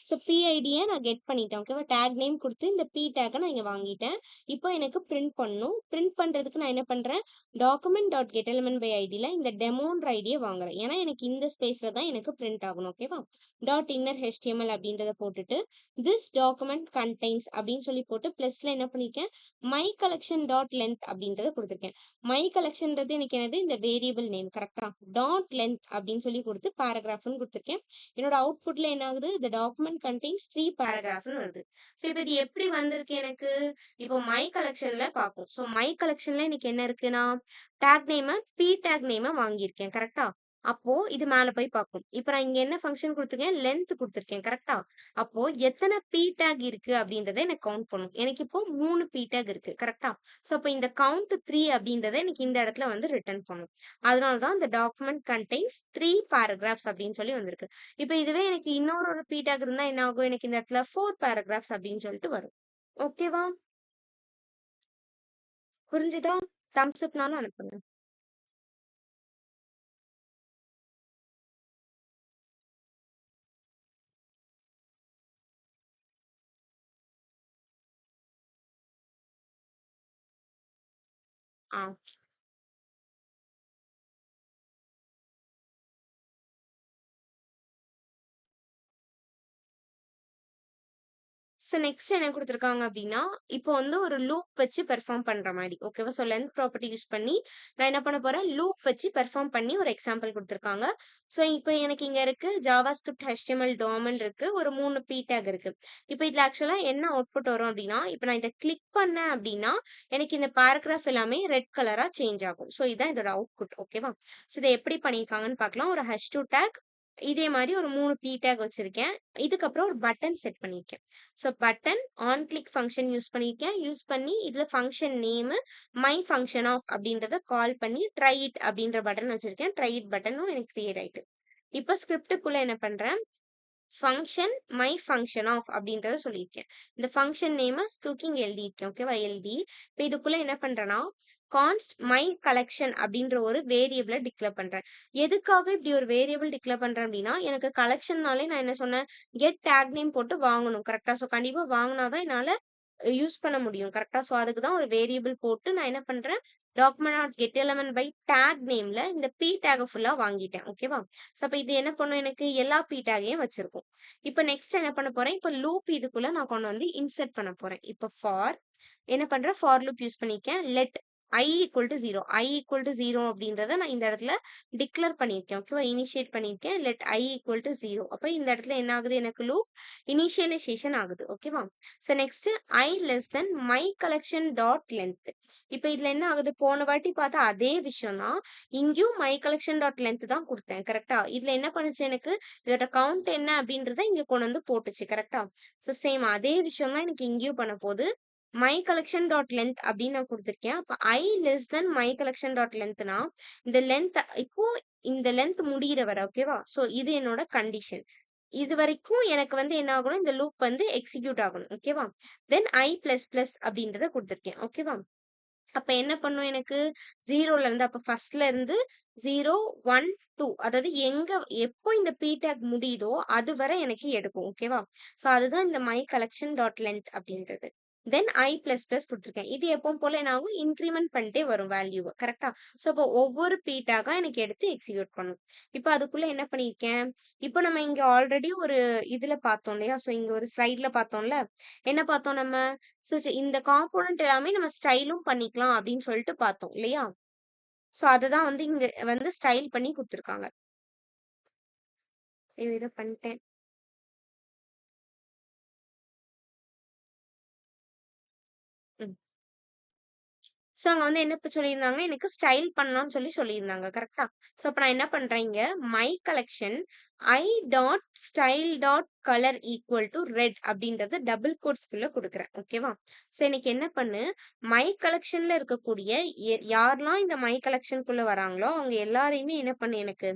ஸோ பிஐடிய நான் கெட் பண்ணிட்டேன். ஓகேவா? டேக் நேம் குடுத்து இந்த பி டேக்க நான் இங்க வாங்கிட்டேன். இப்போ எனக்கு பிரிண்ட் பண்ணணும். பிரிண்ட் பண்றதுக்கு நான் என்ன பண்றேன், document dot get element by ஐடில இந்த டெமோன்ற ஐடிய வாங்குறேன். ஏன்னா எனக்கு இந்த ஸ்பேஸ்ல தான் எனக்கு பிரிண்ட் ஆகணும். ஓகேவா? டாட் இன்னர் HTML அப்படின்றத போட்டுட்டு, திஸ் டாக்குமெண்ட் கன்டெய்ன்ஸ் அப்படின்னு சொல்லி போட்டு பிளஸ்ல என்ன பண்ணியிருக்கேன், மை கலெக்ஷன் டாட் லென்த் அப்படின்றத குடுத்துருக்கேன். மை கலெக்ஷன்றது எனக்கு என்னது, இந்த வேரியபிள் நேம் கரெக்டா? டாட் லென்த் அப்படின்னு சொல்லி கொடுத்து பேராகிராஃப்னு கொடுத்துருக்கேன். என்னோட அவுட்புட்ல என்ன ஆகுது, இந்த டாக்குமெண்ட் கண்டெய்ன்ஸ் 3 பேராகிராஃப்னு வருது. ஸோ இப்போ இது எப்படி வந்திருக்கு எனக்கு, இப்போ மை கலெக்ஷன்ல பார்ப்போம். ஸோ மை கலெக்ஷன்ல எனக்கு என்ன இருக்குன்னா, டேக் நேம பி டேக் நேம வாங்கியிருக்கேன் கரெக்டா? அப்போ இது மேல போய் பார்க்கும். இப்போ நான் இங்க என்ன ஃபங்க்ஷன் கொடுத்துருக்கேன், லென்த் கொடுத்துருக்கேன் கரெக்டா? அப்போ எத்தனை பி டேக் இருக்கு அப்படின்றத எனக்கு கவுண்ட் பண்ணும். எனக்கு இப்போ 3 பி டேக் இருக்கு கரெக்டா? ஸோ அப்போ இந்த கவுண்ட் 3 அப்படின்றத எனக்கு இந்த இடத்துல வந்து ரிட்டர்ன் பண்ணும். அதனால தான் இந்த டாக்குமெண்ட் கண்டெய்ன்ஸ் 3 பேராகிராஃப்ஸ் அப்படின்னு சொல்லி வந்திருக்கு. இப்போ இதுவே எனக்கு இன்னொரு ஒரு பி டேக் இருந்தா என்ன ஆகும், எனக்கு இந்த இடத்துல 4 பேராகிராஃப்ஸ் அப்படின்னு சொல்லிட்டு வரும். ஓகேவா? புரிஞ்சுதா? தம்ஸ் அப்னாலும் அனுப்புங்க. ஆ. ஸோ நெக்ஸ்ட் என்ன குடுத்துருக்காங்க அப்டின்னா, இப்போ வந்து ஒரு லூப் வச்சு பெர்ஃபார்ம் பண்ற மாரி. ஓகேவா? ஸோ லென்த் ப்ராப்பர்ட்டி யூஸ் பண்ணி நான் என்ன பண்ண போறேன், லூப் வச்சு பெர்ஃபார்ம் பண்ணி ஒரு எக்ஸாம்பிள் குடுத்துருக்காங்க. ஸோ இப்போ எனக்கு இங்க இருக்கு ஜாவாஸ்கிரிப்ட் HTML டாமன் இருக்கு. ஒரு 3 பி டேக் இருக்கு. இப்போ இதுல ஆக்சுவலா என்ன அவுட்புட் வரும் அப்டின்னா, இப்போ நான் இத கிளிக் பண்ணேன் அப்டின்னா, எனக்கு இந்த பேராகிராஃப் எல்லாமே ரெட் கலரா சேஞ்ச் ஆகும். ஸோ இதான் இதோட அவுட்புட். ஓகேவா? ஸோ இத எப்படி பண்ணியிருக்காங்கன்னு பார்க்கலாம். ஒரு H2 டேக் இதே மாரி ஒரு 3 பி டேக் வச்சிருக்கேன். இதுக்கப்புறம் ஒரு பட்டன் செட் பண்ணியிருக்கேன். So button on click function use பண்ணியிருக்கேன். யூஸ் பண்ணி இதுல function name my function of அப்படின்றத கால் பண்ணி ட்ரை இட் அப்படின்ற பட்டன் வச்சிருக்கேன். ட்ரை இட் பட்டனும் எனக்கு கிரியேட் ஆயிட்டு. இப்போ ஸ்கிரிப்டுக்குள்ள என்ன பண்றேன், ஃபங்ஷன் மை ஃபங்ஷன் ஆஃப் அப்படின்றத சொல்லியிருக்கேன். இந்த ஃபங்ஷன் நேம தூக்கி இங்க எழுதியிருக்கேன். ஓகேவா? எழுதி இப்போ இதுக்குள்ள என்ன பண்றேன்னா, கான்ஸ்ட் மை கலெக்ஷன் அப்படின்ற ஒரு வேரியபிள டிக்ளேர் பண்றேன். எதுக்காக இப்படி ஒரு வேரியபிள் டிக்ளேர் பண்றேன் அப்படின்னா, எனக்கு கலெக்ஷன்னாலே நான் என்ன சொன்னேன், கெட் டேக் நேம் போட்டு வாங்கணும் கரெக்டா? ஸோ கண்டிப்பா வாங்குனா தான் என்னால யூஸ் பண்ண முடியும் கரெக்டா? ஸோ அதுக்கு தான் ஒரு வேரியபிள் போட்டு நான் என்ன பண்றேன், document dot get element by tag நேம்ல இந்த பி டேக ஃபுல்லா வாங்கிட்டேன். ஓகேவா? ஸோ அப்ப இது என்ன பண்ணும், எனக்கு எல்லா பி டேகையும் வச்சிருக்கும். இப்ப நெக்ஸ்ட் என்ன பண்ண போறேன், இப்ப லூப் இதுக்குள்ள நான் கொண்டு வந்து இன்சர்ட் பண்ண போறேன். இப்ப ஃபார் என்ன பண்றேன், ஃபார் லூப் யூஸ் பண்ணியிருக்கேன். Let I equal to 0. I equal to 0 அப்படின்றத நான் இந்த இடத்துல டிக்ளேர் பண்ணியிருக்கேன். ஓகேவா? இனிஷியேட் பண்ணியிருக்கேன். Let I equal to 0. அப்ப இந்த இடத்துல என்ன ஆகுது, எனக்கு லூப் இனிஷியலைசேஷன் ஆகுது. ஓகேவா? So next I less than my collection dot length. இப்ப இதுல என்ன ஆகுது, போன வாட்டி பார்த்த அதே விஷயம் தான். இங்கேயும் my collection dot length தான் கொடுத்தேன். கரெக்டா? இதுல என்ன பண்ணுச்சு, எனக்கு இதோட கவுண்ட் என்ன அப்படின்றத இங்க கொண்டு வந்து போட்டுச்சு. கரெக்டா? ஸோ சேம் அதே விஷயம் தான் எனக்கு இங்கேயும் பண்ண போகுது. மை கலெக்ஷன் டாட் லென்த் அப்படின்னு நான் கொடுத்துருக்கேன். அப்ப I less than my collection dot லென்த்னா இந்த லென்த் இப்போ இந்த லென்த் முடியிற வரை. ஓகேவா? ஸோ இது என்னோட கண்டிஷன். இது வரைக்கும் எனக்கு வந்து என்ன ஆகணும், இந்த லூப் வந்து எக்ஸிக்யூட் ஆகணும். ஓகேவா? தென் I பிளஸ் பிளஸ் அப்படின்றத கொடுத்துருக்கேன். ஓகேவா? அப்ப என்ன பண்ணும், எனக்கு 0ல இருந்து அப்ப ஃபர்ஸ்ட்ல இருந்து 0, 1, 2 அதாவது எங்க எப்போ இந்த பி டேக் முடியுதோ அது வரை எனக்கு எடுக்கும். ஓகேவா? ஸோ அதுதான் இந்த மை கலெக்ஷன் டாட் லென்த் அப்படின்றது. தென் I பிளஸ் பிளஸ் கொடுத்துருக்கேன். இது எப்பவும் போல என்ன ஆகும், இன்க்ரிமெண்ட் பண்ணிட்டே வரும் வேல்யூவை. கரெக்டா? ஸோ அப்போ ஒவ்வொரு பி டேக்கா எனக்கு எடுத்து எக்ஸிக்யூட் பண்ணும். இப்போ அதுக்குள்ள என்ன பண்ணியிருக்கேன், இப்போ நம்ம இங்க ஆல்ரெடி ஒரு இதுல பார்த்தோம் இல்லையா? ஸோ இங்க ஒரு ஸ்லைட்ல பார்த்தோம்ல, என்ன பார்த்தோம் நம்ம, ஸோ இந்த காம்போனன்ட் எல்லாமே நம்ம ஸ்டைலும் பண்ணிக்கலாம் அப்படின்னு சொல்லிட்டு பார்த்தோம் இல்லையா? ஸோ அததான் வந்து இங்க வந்து ஸ்டைல் பண்ணி குடுத்துருக்காங்க. ஐயோ! இத பண்ணிட்டேன். ம். ஸோ அங்க வந்து என்ன இப்ப சொல்லியிருந்தாங்க, எனக்கு ஸ்டைல் பண்ணலாம்னு சொல்லி சொல்லியிருந்தாங்க. கரெக்ட்டா? ஸோ அப்ப நான் என்ன பண்றேன் இங்க, my collection I dot style dot colour equal to red அப்படின்றத டபுள் கோட்ஸ்குள்ள கொடுக்குறேன். ஓகேவா? ஸோ எனக்கு என்ன பண்ணு, மை கலெக்ஷன்ல இருக்கக்கூடிய யாரெல்லாம் இந்த மை கலெக்ஷனுக்குள்ள வராங்களோ அவங்க எல்லாரையுமே என்ன பண்ணு எனக்கு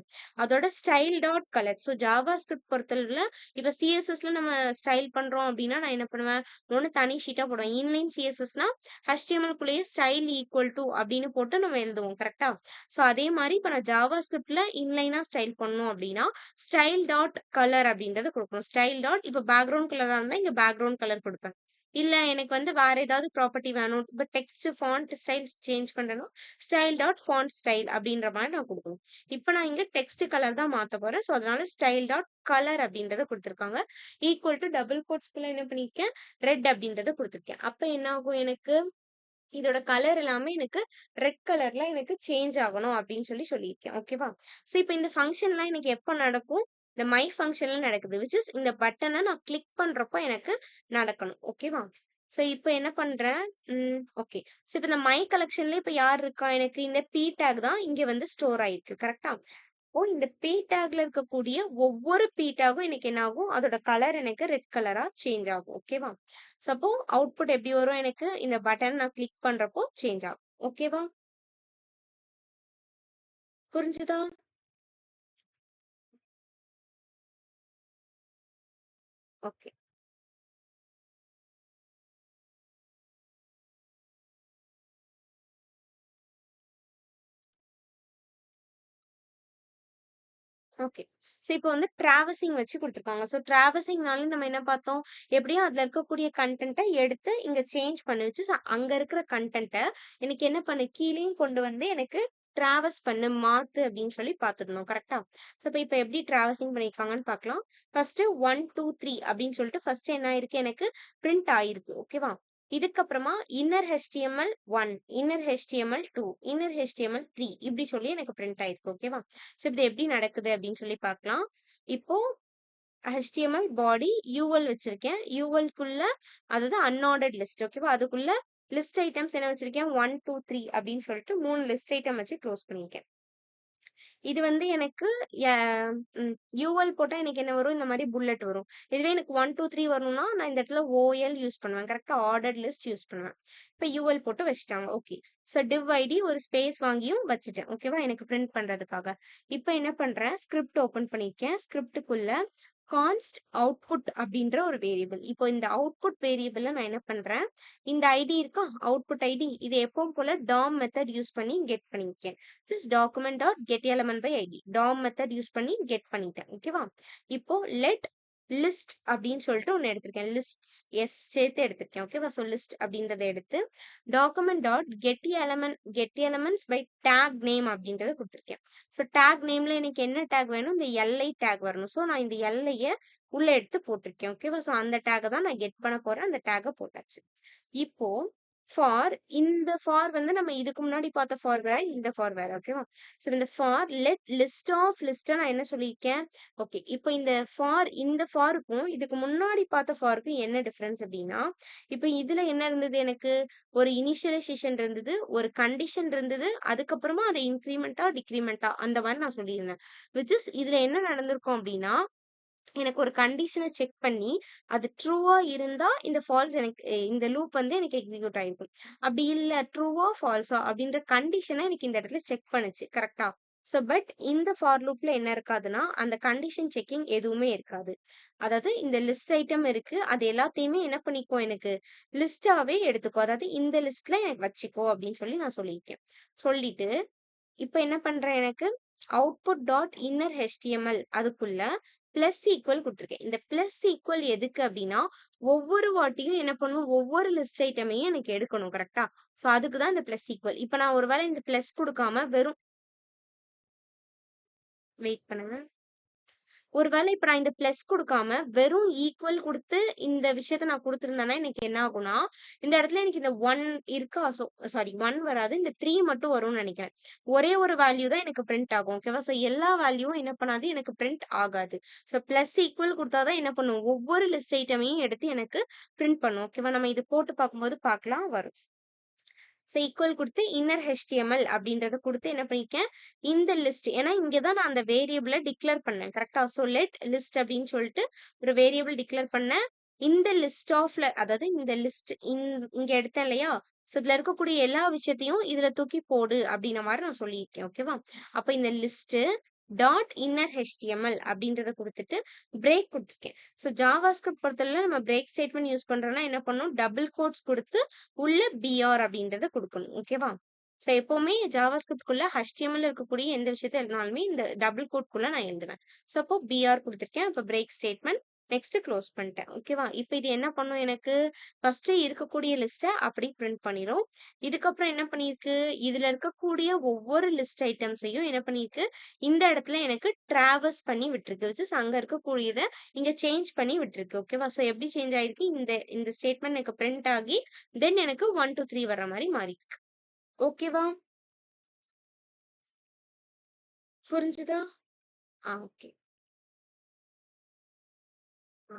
அதோட style dot colour. So Java script பொறுத்தளவுல இப்போ சிஎஸ்எஸ்ல நம்ம ஸ்டைல் பண்றோம் அப்படின்னா நான் என்ன பண்ணுவேன், ஒன்று தனி ஷீட்டா போடுவேன். இன்லைன் சிஎஸ்எஸ்னா HTML குள்ளேயே ஸ்டைல் ஈக்குவல் டு அப்படின்னு போட்டு நம்ம எழுதுவோம். கரெக்டா? ஸோ அதே மாதிரி இப்போ நான் ஜாவா ஸ்கிரிப்ட்ல இன்லைனா ஸ்டைல் பண்ணணும் அப்படின்னா ஸ்டைல் டாட் கலர் அப்படின்றத கொடுக்கணும். ஸ்டைல் டாட் இப்போ பேக்ரவுண்ட் கலரா இருந்தா இங்க பேக்ரவுண்ட் கலர் கொடுப்பேன். இல்ல எனக்கு வந்து வேற ஏதாவது ப்ராப்பர்ட்டி வேணும், இப்போ டெக்ஸ்ட் ஃபாண்ட் ஸ்டைல் சேஞ்ச் பண்றேன்னா ஸ்டைல் டாட் ஃபாண்ட் ஸ்டைல் அப்படின்ற மாதிரி நான் கொடுக்கணும். இப்போ நான் இங்க டெக்ஸ்ட் கலர் தான் மாத்த போறேன். ஸோ அதனால ஸ்டைல் டாட் கலர் அப்படின்றத கொடுத்துருக்காங்க. ஈக்குவல் டு டபுள் கோட்ஸ்குள்ள என்ன பண்ணிருக்கேன், ரெட் அப்படின்றத கொடுத்துருக்கேன். அப்ப என்ன ஆகும் எனக்கு, இதோட கலர் எல்லாமே எனக்கு ரெட் கலர்ல எனக்கு சேஞ்ச் ஆகணும் அப்படின்னு சொல்லியிருக்கேன். ஓகேவா? ஸோ இப்போ இந்த ஃபங்க்ஷன்லாம் எனக்கு எப்போ நடக்கும், இந்த மை ஃபங்க்ஷன்ல நடக்குது. விச் இஸ் இந்த பட்டனை நான் கிளிக் பண்றப்போ எனக்கு நடக்கணும். ஓகேவா? ஸோ இப்போ என்ன பண்றேன், ஓகே. ஸோ இப்போ இந்த மை கலெக்ஷன்ல இப்போ யார் இருக்கா, எனக்கு இந்த பி டேக் தான் இங்க வந்து ஸ்டோர் ஆயிருக்கு. கரெக்டா? இந்த பி டேக்ல இருக்கக்கூடிய ஒவ்வொரு பி டேகும் எனக்கு என்ன ஆகும், அதோட கலர் எனக்கு ரெட் கலரா சேஞ்ச் ஆகும். ஓகேவா? சப்போ அவுட்புட் எப்படி வரும், எனக்கு இந்த பட்டன் நான் கிளிக் பண்றப்போ சேஞ்ச் ஆகும். ஓகேவா? புரிஞ்சுதா? ஓகே. ஓகே. ஸோ இப்போ வந்து ட்ராவர்சிங் வச்சு குடுத்துருக்காங்க. ஸோ ட்ராவர்சிங்னாலே நம்ம என்ன பார்த்தோம்? எப்படியும் அதுல இருக்கக்கூடிய கன்டென்ட்ட எடுத்து இங்க சேஞ்ச் பண்ணி வச்சு, அங்க இருக்கிற கன்டென்ட்ட எனக்கு என்ன பண்ணு, கீழயும் கொண்டு வந்து எனக்கு ட்ராவர்ஸ் பண்ணு, மாத்து அப்படின்னு சொல்லி பார்த்துருந்தோம். கரெக்ட்டா? ஸோ இப்ப எப்படி ட்ராவர்சிங் பண்ணியிருக்காங்கன்னு பார்க்கலாம். ஃபர்ஸ்ட்டு 1, 2, 3 அப்படின்னு சொல்லிட்டு ஃபர்ஸ்ட் என்ன ஆயிருக்கு, எனக்கு பிரிண்ட் ஆயிருக்கு. ஓகேவா? இதுக்கப்புறமா inner HTML 1, inner HTML 2, inner HTML 3 இப்படி சொல்லி எனக்கு பிரிண்ட் ஆயிருக்கு. ஓகேவா? ஸோ இது எப்படி நடக்குது அப்படின்னு சொல்லி பார்க்கலாம். இப்போ HTML பாடி UL வச்சிருக்கேன். ULக்குள்ள அதாவது அன்ஆர்டர்ட் லிஸ்ட். ஓகேவா? அதுக்குள்ள லிஸ்ட் ஐட்டம்ஸ் என்ன வச்சிருக்கேன், 1, 2, 3 அப்படின்னு சொல்லிட்டு 3 லிஸ்ட் ஐட்டம் வச்சு க்ளோஸ் பண்ணியிருக்கேன். இது வந்து எனக்கு UL போட்டா எனக்கு என்ன வரும், இந்த மாதிரி புல்லட் வரும். இதுவே எனக்கு 1, 2, 3 வரணும்னா நான் இந்த இடத்துல OL யூஸ் பண்ணுவேன். கரெக்டா? ஆர்டர்ட் லிஸ்ட் யூஸ் பண்ணுவேன். இப்ப UL போட்டு வச்சுட்டாங்க. ஓகே. ஸோ div ID ஒரு ஸ்பேஸ் வாங்கியும் வச்சுட்டேன். ஓகேவா? எனக்கு பிரிண்ட் பண்றதுக்காக. இப்ப என்ன பண்றேன், ஸ்கிரிப்ட் ஓபன் பண்ணிருக்கேன். ஸ்கிரிப்டுக்குள்ள கான்ஸ்ட் அவுட்புட் அப்படின்ற ஒரு வேரியபிள். இப்போ இந்த அவுட்புட் வேரியபிள்ல நான் என்ன பண்றேன், இந்த ஐடி இருக்கா, அவுட்புட் ஐடி, இது எப்பவும் போல DOM மெத்தட் யூஸ் பண்ணி கெட் பண்ணிருக்கேன். This document dot get element by ID DOM method use பண்ணி கெட் பண்ணிட்டேன். ஓகேவா? இப்போ லெட் லிஸ்ட் அப்படின்னு சொல்லிட்டு ஒன்னு எடுத்திருக்கேன். லிஸ்ட் எஸ் சேர்த்து எடுத்திருக்கேன். ஓகேவா? ஸோ லிஸ்ட் அப்படின்றத எடுத்து document dot get elements by tag name அப்படின்றத கொடுத்துருக்கேன். ஸோ டேக் நேம்ல எனக்கு என்ன டேக் வேணும், இந்த எல்ஐ டேக் வரணும். ஸோ நான் இந்த எல்ஐய உள்ள எடுத்து போட்டிருக்கேன். ஓகேவா? ஸோ அந்த டேக்கை தான் நான் கெட் பண்ண போறேன். அந்த டேக்கை போட்டாச்சு. இப்போ இந்த ஃபார் வந்து நம்ம இதுக்கு முன்னாடி பார்த்த ஃபார் வேற, இந்த ஃபார் வேற. ஓகேவா? ஸோ இந்த ஃபார் லெட் லிஸ்ட் ஆஃப் லிஸ்ட்டை நான் என்ன சொல்லியிருக்கேன், ஓகே. இப்போ இந்த ஃபாருக்கும் இதுக்கு முன்னாடி பார்த்த ஃபாருக்கும் என்ன டிஃபரன்ஸ் அப்படின்னா, இப்போ இதுல என்ன இருந்தது, எனக்கு ஒரு இனிஷியலைசேஷன் இருந்தது, ஒரு கண்டிஷன் இருந்தது, அதுக்கப்புறமா அதை இன்க்ரிமெண்டா டிக்ரிமெண்டா அந்த மாதிரி நான் சொல்லியிருந்தேன். விச் இஸ் இதுல என்ன நடந்திருக்கும் அப்படின்னா, எனக்கு ஒரு கண்டிஷனை செக் பண்ணி அது ட்ரூவா இருந்தா இந்த ஃபால்ஸ் எனக்கு இந்த லூப் வந்து எனக்கு எக்ஸிக்யூட் ஆயிருக்கும். அப்படி இல்ல ட்ரூவா ஃபால்ஸா அப்படின்ற கண்டிஷனை எனக்கு இந்த இடத்துல செக் பண்ணுச்சு. கரெக்டா? ஸோ பட் இந்த ஃபார் லூப்ல என்ன இருக்காதுன்னா, அந்த கண்டிஷன் செக்கிங் எதுவுமே இருக்காது. அதாவது இந்த லிஸ்ட் ஐட்டம் இருக்கு, அது எல்லாத்தையுமே என்ன பண்ணிக்கோ, எனக்கு லிஸ்டாவே எடுத்துக்கோ, அதாவது இந்த லிஸ்ட்ல எனக்கு வச்சுக்கோ அப்படின்னு சொல்லி நான் சொல்லியிருக்கேன். சொல்லிட்டு இப்ப என்ன பண்றேன், எனக்கு அவுட்புட் டாட் இன்னர் HTML அதுக்குள்ள பிளஸ் ஈக்குவல் கொடுத்துருக்கேன். இந்த பிளஸ் ஈக்குவல் எதுக்கு அப்படின்னா, ஒவ்வொரு வாட்டியும் என்ன பண்ணும், ஒவ்வொரு லிஸ்ட் ஐட்டமையும் எனக்கு எடுக்கணும். கரெக்டா? சோ அதுக்கு தான் இந்த பிளஸ் ஈக்குவல். இப்ப நான் ஒருவேளை இந்த பிளஸ் கொடுக்காம வெறும் வெயிட் பண்ணுங்க. ஒருவேளை இப்ப நான் இந்த பிளஸ் குடுக்காம வெறும் ஈக்குவல் குடுத்து இந்த விஷயத்த நான் குடுத்திருந்தேன்னா எனக்கு என்ன ஆகும்னா, இந்த இடத்துல எனக்கு இந்த 1 இருக்கா? சாரி 1 வராது. இந்த 3 மட்டும் வரும்னு நெனைக்கிறேன். ஒரே ஒரு வேல்யூ தான் எனக்கு பிரிண்ட் ஆகும். ஓகேவா? ஸோ எல்லா வேல்யூவும் என்ன பண்ணாது, எனக்கு பிரிண்ட் ஆகாது. ஸோ பிளஸ் ஈக்குவல் குடுத்தா தான் என்ன பண்ணும், ஒவ்வொரு லிஸ்ட் ஐட்டமையும் எடுத்து எனக்கு பிரிண்ட் பண்ணும். ஓகேவா? நம்ம இது போட்டு பார்க்கும்போது பார்க்கலாம் வரும். ஸோ ஈக்குவல் குடுத்து இன்னர் ஹெச்டிஎம்எல் அப்படின்றத குடுத்து என்ன பண்ணியிருக்கேன், இந்த லிஸ்ட் ஏன்னா இங்க தான் நான் அந்த வேரியபிள டிக்ளேர் பண்ணேன். கரெக்ட்டா? ஸோ லெட் லிஸ்ட் அப்படின்னு சொல்லிட்டு ஒரு வேரியபிள் டிக்ளேர் பண்ணேன். இந்த லிஸ்ட் ஆஃப்ல அதாவது இந்த லிஸ்ட் இங்க எடுத்தேன் இல்லையா? ஸோ இதுல இருக்கக்கூடிய எல்லா விஷயத்தையும் இதுல தூக்கி போடு அப்படின்ன மாரி நான் சொல்லியிருக்கேன். ஓகேவா? அப்ப இந்த லிஸ்ட் டாட் இன்னர் ஹெச்டிஎம்எல் அப்படின்றத குடுத்துட்டு பிரேக் குடுத்துருக்கேன். ஸோ ஜாவாஸ்கிரிப்ட் பொறுத்தவரையில நம்ம பிரேக் ஸ்டேட்மெண்ட் யூஸ் பண்றோம்னா என்ன பண்ணணும்? டபுள் கோட்ஸ் குடுத்து உள்ள பிஆர் அப்படின்றத குடுக்கணும். ஓகேவா? ஸோ எப்பவுமே ஜாவாஸ்கிரிப்ட்குள்ள HTML இருக்கக்கூடிய எந்த விஷயத்த எழுதினாலுமே இந்த டபுள் கோட்குள்ள நான் எழுதுவேன். ஸோ அப்போ பிஆர் குடுத்துருக்கேன். அப்போ பிரேக் ஸ்டேட்மெண்ட் நெக்ஸ்ட் க்ளோஸ் பண்ணிட்டேன். ஓகேவா? இப்போ இது என்ன பண்ணும் எனக்கு? ஃபர்ஸ்ட் இருக்கக்கூடிய லிஸ்ட்ட அப்படி பிரிண்ட் பண்ணிரும். இதுக்கப்புறம் என்ன பண்ணியிருக்கு? இதுல இருக்கக்கூடிய ஒவ்வொரு லிஸ்ட் ஐட்டம்ஸையும் என்ன பண்ணியிருக்கு? இந்த இடத்துல எனக்கு டிராவர்ஸ் பண்ணி விட்டுருக்கு. விச் இஸ் அங்க இருக்கக்கூடியத இங்க சேஞ்ச் பண்ணி விட்டுருக்கு. ஓகேவா? ஸோ எப்படி சேஞ்ச் ஆயிருக்கு? இந்த இந்த ஸ்டேட்மெண்ட் எனக்கு பிரிண்ட் ஆகி தென் எனக்கு 1, 2, 3 வர்ற மாரி மாறிருக்கு. ஓகேவா? புரிஞ்சுதா? ஓகே. ஆ.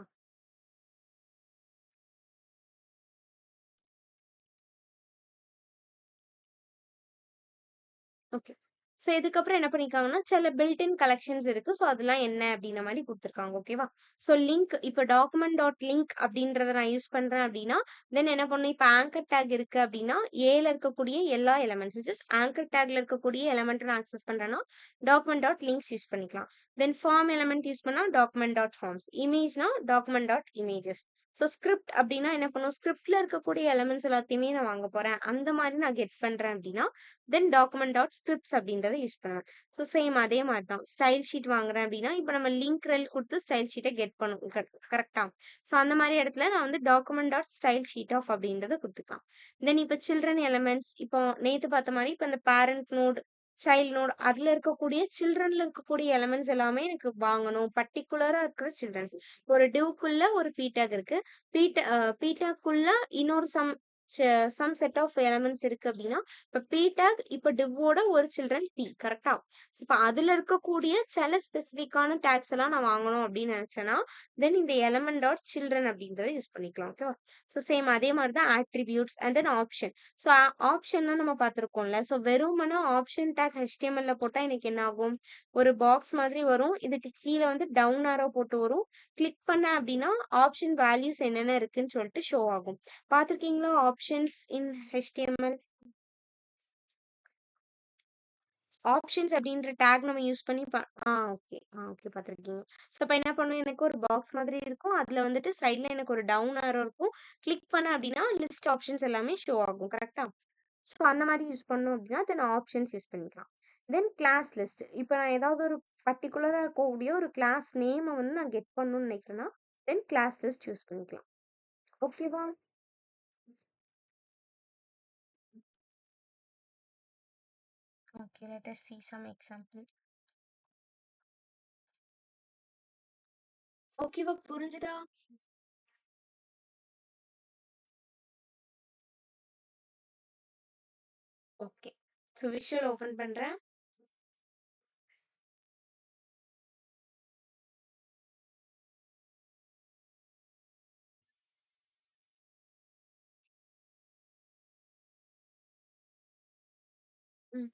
ஓகே. ஸோ இதுக்கப்புறம் என்ன பண்ணியிருக்காங்கன்னா, சில பில்ட் இன் கலெக்ஷன்ஸ் இருக்கு. ஸோ அதெல்லாம் என்ன அப்படின்ன மாரி குடுத்துருக்காங்க. ஓகேவா? ஸோ லிங்க் இப்ப டாக்குமெண்ட் டாட் லிங்க் அப்படின்றத நான் யூஸ் பண்றேன் அப்படின்னா, தென் என்ன பண்ணணும், இப்ப ஆங்கர் டேக் இருக்கு அப்படின்னா, ஏல இருக்கக்கூடிய எல்லா எலிமெண்ட்ஸ் விச் இஸ் ஆங்கர் டேக்ல இருக்கக்கூடிய எலிமெண்ட்ட நான் ஆக்சஸ் பண்றேன்னா, டாக்குமெண்ட் டாட் லிங்க்ஸ் யூஸ் பண்ணிக்கலாம். தென் ஃபார்ம் எலிமெண்ட் யூஸ் பண்ணா டாக்குமெண்ட் டாட் ஃபார்ம்ஸ். இமேஜ்னா document dot images. So script அப்படின்னா என்ன பண்ணும், ஸ்கிரிப்ட்ல இருக்கக்கூடிய எலிமெண்ட்ஸ் எல்லாத்தையுமே நான் வாங்க போறேன். அந்த மாரி நான் கெட் பண்றேன் அப்படின்னா, தென் டாக்குமெண்ட் டாட் ஸ்கிரிப்ட்ஸ் அப்படின்றத யூஸ் பண்ணுவேன். ஸோ சேம் அதே மாதிரி தான். ஸ்டைல் ஷீட் வாங்குறேன் அப்படின்னா, இப்போ நம்ம லிங்க் ரெல் குடுத்து ஸ்டைல் ஷீட்ட கெட் பண்ணும். கரெக்ட்டா? ஸோ அந்த மாரி இடத்துல நான் வந்து document dot style sheet of அப்படின்றத குடுத்துக்கலாம். தென் இப்போ சில்ட்ரன் எலிமெண்ட்ஸ் இப்போ நேத்து பார்த்த மாரி இப்போ இந்த பேரண்ட் நோட், சைல்ட் நோட் அதுல இருக்கக்கூடிய சில்ட்ரன்ல இருக்கக்கூடிய எலிமெண்ட்ஸ் எல்லாமே எனக்கு வாங்கணும். பர்ட்டிகுலரா இருக்கிற சில்ட்ரன்ஸ். ஒரு டிவ்க்குள்ள ஒரு பீடாக் இருக்கு. பீடாக்குள்ள இன்னொரு சம் செட் ஆஃப் எலிமெண்ட்ஸ் இருக்கு அப்படின்னா, இப்ப பி டேக் இப்ப டிவ்வோட ஒரு சில்ட்ரன் பி கரெக்ட்டா? இப்ப அதுல இருக்கக்கூடிய சில ஸ்பெசிஃபிக்கான டேக்ஸ் எல்லாம் நான் வாங்கணும் அப்படின்னு நினைச்சேன்னா, தென் இந்த எலிமெண்ட் டாட் சில்ட்ரன் அப்படின்றத யூஸ் பண்ணிக்கலாம். ஓகேவா? ஸோ சேம் அதே மாதிரி தான் attributes and then option. So ஆப்ஷன்லாம் நம்ம பார்த்துருக்கோம்ல. ஸோ வெறுமனே ஆப்ஷன் டேக் HTML போட்டா எனக்கு என்ன ஆகும்? ஒரு பாக்ஸ் மாதிரி வரும். இதுக்கு கீழ வந்து டவுன் ஆரோ போட்டு வரும். கிளிக் பண்ணேன் அப்படின்னா, ஆப்ஷன் வேல்யூஸ் என்னென்ன இருக்குன்னு சொல்லிட்டு ஷோ ஆகும். பார்த்துருக்கீங்களா ஆப்ஷன்ஸ் இன் HTML? ஆப்ஷன்ஸ் அப்படின்ற டேக் நம்ம யூஸ் பண்ணி ஓகே. ஓகே பார்த்துருக்கீங்க. ஸோ அப்ப என்ன பண்ணும், எனக்கு ஒரு பாக்ஸ் மாதிரி இருக்கும். அதுல வந்துட்டு சைட்ல எனக்கு ஒரு டவுன் ஆரோ இருக்கும். கிளிக் பண்ணேன் அப்படின்னா, லிஸ்ட் ஆப்ஷன்ஸ் எல்லாமே ஷோ ஆகும். கரெக்ட்டா? ஸோ அந்த மாரி யூஸ் பண்ணோம் அப்படின்னா, தென் ஆப்ஷன்ஸ் யூஸ் பண்ணிக்கலாம். தென் கிளாஸ் லிஸ்ட். இப்ப நான் ஏதாவது ஒரு பர்ட்டிகுலரா இருக்கக்கூடிய ஒரு கிளாஸ் நேம வந்து நான் கெட் பண்ணணும்னு நினைக்கிறேன்னா, தென் கிளாஸ் லிஸ்ட் யூஸ் பண்ணிக்கலாம். ஓகேவா? Okay, let us see some example. ஓகேவா? புரிஞ்சுதா? ஓகே. ஸோ விஷுவல் ஓப்பன் பண்றேன். ம்.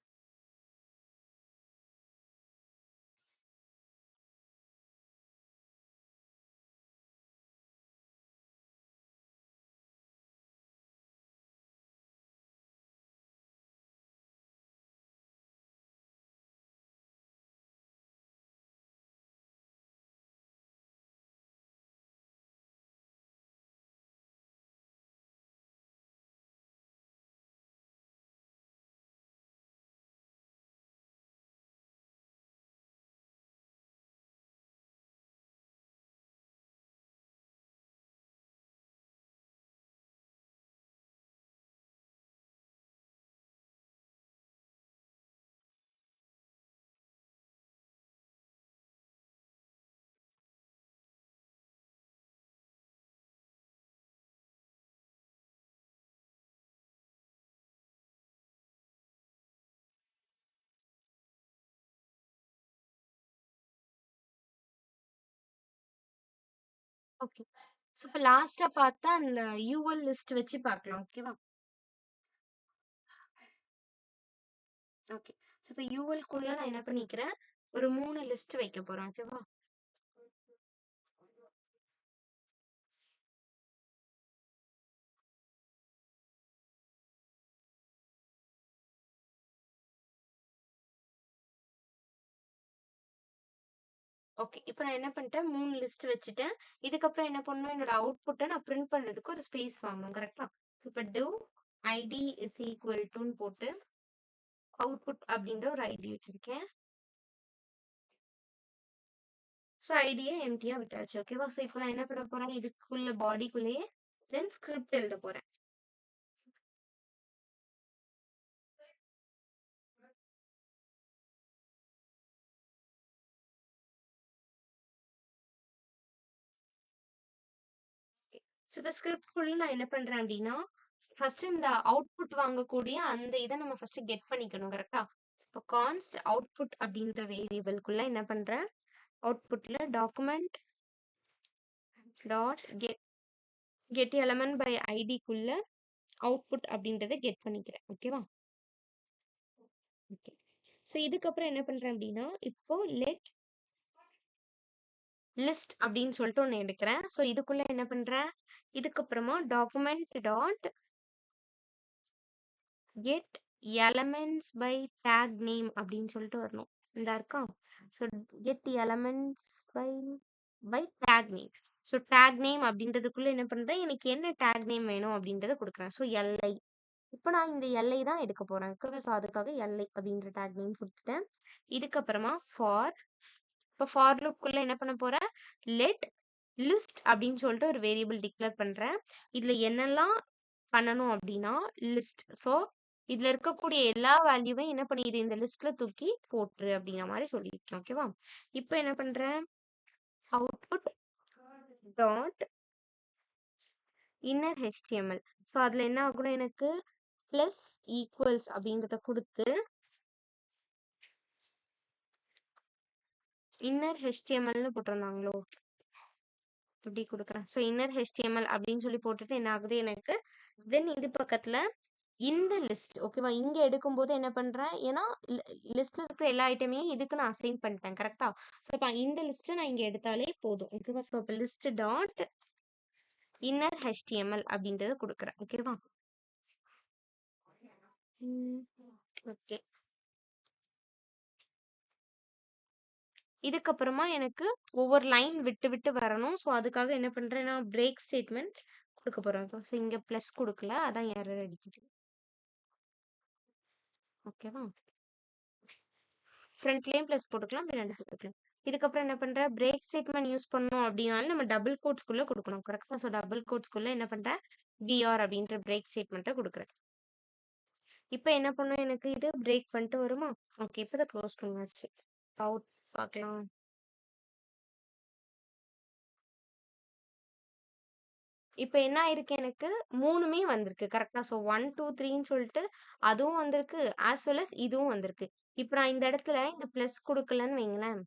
ஓகே. ஸோ இப்ப லாஸ்ட்டா பார்த்தா அந்த யூஎல் லிஸ்ட் வச்சு பார்க்கலாம். ஓகேவா? ஓகே. ஸோ இப்போ யூஎல்குள்ள நான் என்ன பண்ணிக்கிறேன், ஒரு 3 லிஸ்ட் வைக்க போறேன். ஓகேவா? ஓகே. இப்போ நான் என்ன பண்ணிட்டேன், 3 லிஸ்ட் வச்சுட்டேன். இதுக்கப்புறம் என்ன பண்ணணும், என்னோட அவுட்புட்ட நான் பிரிண்ட் பண்றதுக்கு ஒரு ஸ்பேஸ் வாங்கணும். கரெக்ட்டா? இப்போ div id இஸ் ஈக்குவல் டூன்னு போட்டு அவுட்புட் அப்படின்ற ஒரு ஐடி வச்சிருக்கேன். ஸோ ஐடியை எம்டியா விட்டாச்சு. ஓகேவா? ஸோ இப்போ நான் என்ன பண்ண போறேன், இதுக்குள்ள பாடிக்குள்ளேயே தென் ஸ்கிரிப்ட் எழுத போறேன். ஸோ இப்போ ஸ்கிரிப்ட்குள்ள நான் என்ன பண்றேன் அப்படின்னா, ஃபர்ஸ்ட் இந்த அவுட்புட் வாங்கக்கூடிய அந்த இதை நம்ம ஃபர்ஸ்ட் கெட் பண்ணிக்கணும். கரெக்டா? இப்போ கான்ஸ்ட் அவுட்புட் அப்படின்ற வேரியபிள்குள்ள என்ன பண்றேன், அவுட்புட்ல document dot get element by ஐடிக்குள்ள அவுட்புட் அப்படின்றத கெட் பண்ணிக்கிறேன். ஓகேவா? ஓகே. ஸோ இதுக்கப்புறம் என்ன பண்றேன் அப்படின்னா, இப்போ லெட் லிஸ்ட் அப்படின்னு சொல்லிட்டு ஒன்று எடுக்கிறேன். ஸோ இதுக்குள்ள என்ன பண்றேன், இதுக்கப்புறமா document dot get elements by tag name அப்படின்னு சொல்லிட்டு வரணும். இந்த இருக்கா? So get elements by tag name. So tag name அப்படின்றதுக்குள்ள என்ன பண்றேன், எனக்கு என்ன டேக் நேம் வேணும் அப்படின்றத கொடுக்குறேன். So LI. இப்போ நான் இந்த எல்ஐ தான் எடுக்க போறேன். ஸோ அதுக்காக எல்ஐ அப்படின்ற டேக் நேம் கொடுத்துட்டேன். இதுக்கப்புறமா ஃபார், இப்போ ஃபார் லுக்குள்ள என்ன பண்ண போறேன், லெட் லிஸ்ட் அப்படின்னு சொல்லிட்டு ஒரு வேரியபிள் டிக்ளேர் பண்றேன். இதுல என்னெல்லாம் பண்ணணும் அப்படின்னா லிஸ்ட். ஸோ இதுல இருக்கக்கூடிய எல்லா வேல்யூவையும் என்ன பண்ணிடு, இந்த லிஸ்ட்ல தூக்கி போட்டுரு அப்படிங்கிற மாதிரி சொல்லியிருக்கேன். ஓகேவா? இப்போ என்ன பண்றேன், output dot inner HTML. So அதுல என்ன ஆகணும், எனக்கு பிளஸ் ஈக்குவல்ஸ் அப்படின்றத கொடுத்து இன்னர் ஹெச்டிஎம்எல்னு போட்டிருந்தாங்களோ, இப்படி கொடுக்குறேன். ஸோ இன்னர் ஹெச்டிஎம்எல் அப்படின்னு சொல்லி போட்டுட்டு என்ன ஆகுது எனக்கு, தென் இது பக்கத்துல இந்த லிஸ்ட். ஓகேவா? இங்க எடுக்கும்போது என்ன பண்றேன், ஏன்னா லிஸ்ட்ல இருக்கிற எல்லா ஐட்டமையும் இதுக்கு நான் அசைன் பண்ணிட்டேன். கரெக்டா? ஸோ இப்போ இந்த லிஸ்ட்டை நான் இங்க எடுத்தாலே போதும். ஓகேவா? ஸோ இப்போ லிஸ்ட் டாட் இன்னர் ஹெச்டிஎம்எல் அப்படின்றத கொடுக்குறேன். ஓகேவா? ஓகே. இதுக்கப்புறமா எனக்கு ஒவ்வொரு லைன் விட்டு விட்டு வரணும். ஸோ அதுக்காக என்ன பண்றேன், நான் பிரேக் ஸ்டேட்மெண்ட் கொடுக்க போறேன். ஸோ இங்க பிளஸ் கொடுக்கல, அதான் எரர் அடிக்குது. ஓகேவா? ஃப்ரண்ட்லயும் பிளஸ் போட்டுக்கலாம், பின்னாடி போட்டுக்கலாம். இதுக்கப்புறம் என்ன பண்றேன், பிரேக் ஸ்டேட்மெண்ட் யூஸ் பண்ணோம் அப்படின்னாலும் நம்ம டபுள் கோட்ஸ்குள்ள கொடுக்கணும். கரெக்டா? ஸோ டபுள் கோட்ஸ்குள்ள என்ன பண்றேன், விஆர் அப்படின்ற பிரேக் ஸ்டேட்மெண்ட்டை கொடுக்குறேன். இப்போ என்ன பண்ணும், எனக்கு இது பிரேக் பண்ணிட்டு வருமா? ஓகே. இப்போ இதை க்ளோஸ் பண்ணியாச்சு. அவுட் பார்க்கலாம். இப்போ என்ன ஆயிருக்கு, எனக்கு 3மே வந்திருக்கு. கரெக்டா? ஸோ 1 2 3ன்னு சொல்லிட்டு அதுவும் வந்திருக்கு, ஆஸ் வெல் அஸ் இதுவும் வந்திருக்கு. இப்போ நான் இந்த இடத்துல இந்த பிளஸ் கொடுக்கலன்னு வைங்களேன்,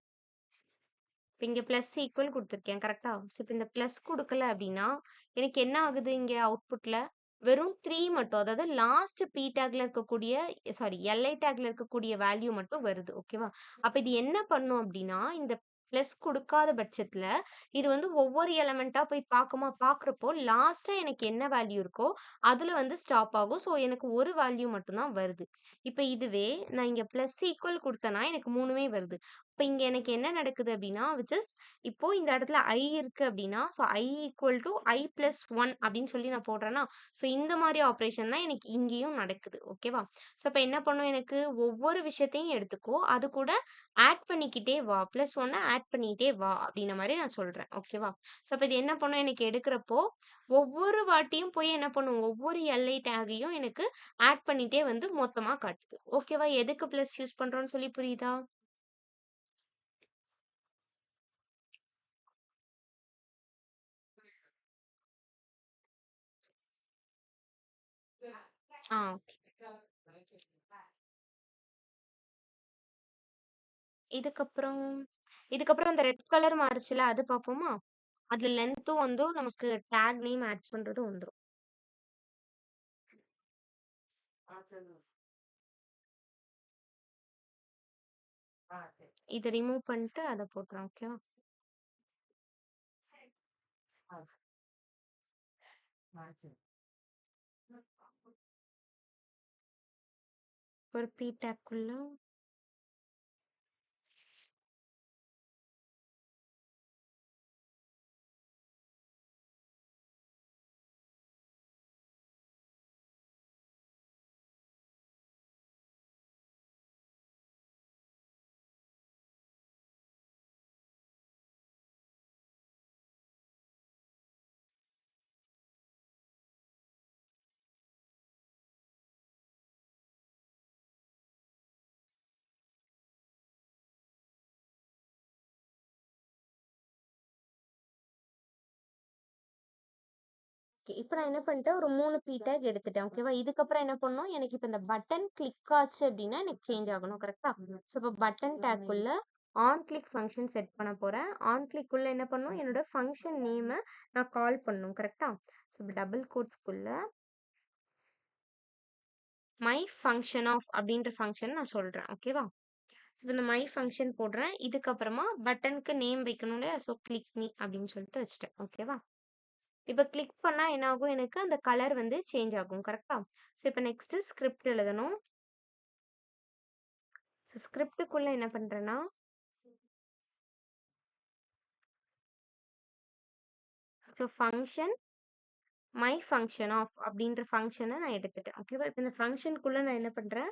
இப்போ இங்க பிளஸ் ஈக்குவல் கொடுத்துருக்கேன். கரெக்டா? ஸோ இப்போ இந்த பிளஸ் கொடுக்கல அப்படின்னா எனக்கு என்ன ஆகுது, இங்க அவுட்புட்ல வெறும் 3 மட்டும், அதாவது லாஸ்ட் பி டேக்ல இருக்கக்கூடிய, சாரி எல்ஐ டேக்ல இருக்கக்கூடிய வேல்யூ மட்டும் வருது. ஓகேவா? அப்ப இது என்ன பண்ணும் அப்படின்னா, இந்த பிளஸ் கொடுக்காத பட்சத்துல இது வந்து ஒவ்வொரு எலமெண்டா போய் பார்க்குமா, பார்க்குறப்போ லாஸ்டா எனக்கு என்ன வேல்யூ இருக்கோ அதுல வந்து ஸ்டாப் ஆகும். ஸோ எனக்கு ஒரு வேல்யூ மட்டும் தான் வருது. இப்போ இதுவே நான் இங்க பிளஸ் ஈக்குவல் கொடுத்தேன்னா எனக்கு 3மே வருது. இப்போ இங்க எனக்கு என்ன நடக்குது அப்படின்னா, விச் இஸ் இப்போ இந்த இடத்துல ஐ இருக்கு அப்படின்னா, so I equal to I plus 1 அப்படின்னு சொல்லி நான் போடுறேன்னா, ஸோ இந்த மாதிரி ஆப்ரேஷன் தான் எனக்கு இங்கேயும் நடக்குது. ஓகேவா? ஸோ இப்போ என்ன பண்ணும், எனக்கு ஒவ்வொரு விஷயத்தையும் எடுத்துக்கோ, அது கூட ஆட் பண்ணிக்கிட்டே வா, பிளஸ் ஒன்னை ஆட் பண்ணிக்கிட்டே வா அப்படின்ற மாதிரி நான் சொல்றேன். ஓகேவா? ஸோ இப்போ இது என்ன பண்ணும், எனக்கு எடுக்கிறப்போ ஒவ்வொரு வாட்டியும் போய் என்ன பண்ணும், ஒவ்வொரு எல்ஐ டேகையும் எனக்கு ஆட் பண்ணிட்டே வந்து மொத்தமா காட்டுது. ஓகேவா? எதுக்கு பிளஸ் யூஸ் பண்றோம்னு சொல்லி புரியுதா? ஓகே. இதுக்கப்புறம் இதுக்கப்புறம் அந்த ரெட் கலர் மாறுச்சுல, அது பார்ப்போமா? அதுல லென்த்தும் வந்துரும், நமக்கு டேக் நேம் ஆட் பண்றதும் வந்துரும். இத ரிமூவ் பண்ணிட்டு அத போட்டுறேன். ஓகேவா? ஒரு பி டேக்குள்ள ஓகே. இப்ப நான் என்ன பண்ணிட்டேன், ஒரு 3 பி டேக் எடுத்துட்டேன். ஓகேவா? இதுக்கப்புறம் என்ன பண்ணணும், எனக்கு இப்ப இந்த பட்டன் கிளிக் ஆச்சு அப்படின்னா எனக்கு சேஞ்ச் ஆகணும். கரெக்ட்டா? ஸோ இப்போ பட்டன் டேக்குள்ள ஆன் கிளிக் ஃபங்ஷன் செட் பண்ண போறேன். ஆன் கிளிக் உள்ள என்ன பண்ணணும், என்னோட ஃபங்ஷன் நேம நான் கால் பண்ணணும். கரெக்ட்டா? ஸோ இப்போ டபுள் கோட்ஸ்க்குள்ள மை ஃபங்ஷன் ஆஃப் அப்படின்ற ஃபங்ஷன் நான் சொல்றேன். ஓகேவா? ஸோ இந்த மை ஃபங்ஷன் போடுறேன். இதுக்கப்புறமா பட்டனுக்கு நேம் வைக்கணும் இல்லையா? ஸோ கிளிக் மீ அப்படின்னு சொல்லிட்டு வச்சுட்டேன். ஓகேவா? இப்ப கிளிக் பண்ணா என்ன ஆகும், எனக்கு அந்த கலர் வந்து சேஞ்ச் ஆகும். கரெக்ட்டா? ஸோ இப்ப நெக்ஸ்ட் ஸ்கிரிப்ட் எழுதணும். ஸோ ஸ்கிரிப்ட்டுக்குள்ள என்ன பண்றேன்னா, so function my function of அப்படின்ற ஃபங்ஷனை நான் எடுத்துட்டேன். ஓகேவா? இப்ப இந்த ஃபங்ஷனுக்குள்ள நான் என்ன பண்றேன்,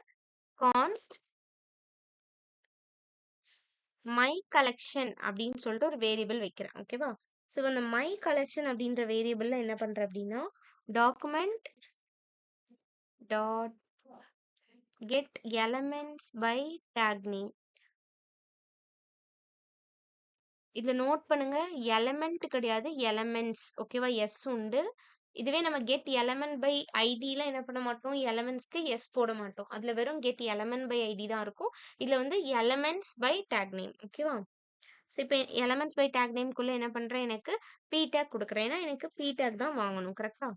கான்ஸ்ட் மை கலெக்ஷன் அப்படின்னு சொல்லிட்டு ஒரு வேரியபிள் வைக்கிறேன். ஓகேவா? ஸோ இந்த மை கலெக்ஷன் அப்படின்ற வேரியபிள்ல என்ன பண்றேன் அப்படின்னா, document dot get elements by tag name. இதுல நோட் பண்ணுங்க, எலமெண்ட் கிடையாது, எலமெண்ட்ஸ். ஓகேவா? எஸ் உண்டு. இதுவே நம்ம கெட் எலமெண்ட் பை ஐடில என்ன பண்ண மாட்டோம், எலமெண்ட்ஸ்க்கு எஸ் போட மாட்டோம். அதுல வெறும் கெட் எலமெண்ட் பை ஐடி தான் இருக்கும். இதுல வந்து எலமெண்ட்ஸ் பை டேக் நேம். ஓகேவா? ஸோ இப்போ எலமெண்ட்ஸ் பை டேக் நேம்குள்ள என்ன பண்றேன், எனக்கு பி டேக் கொடுக்குறேன். ஏன்னா எனக்கு பி டேக் தான் வாங்கணும். கரெக்டா?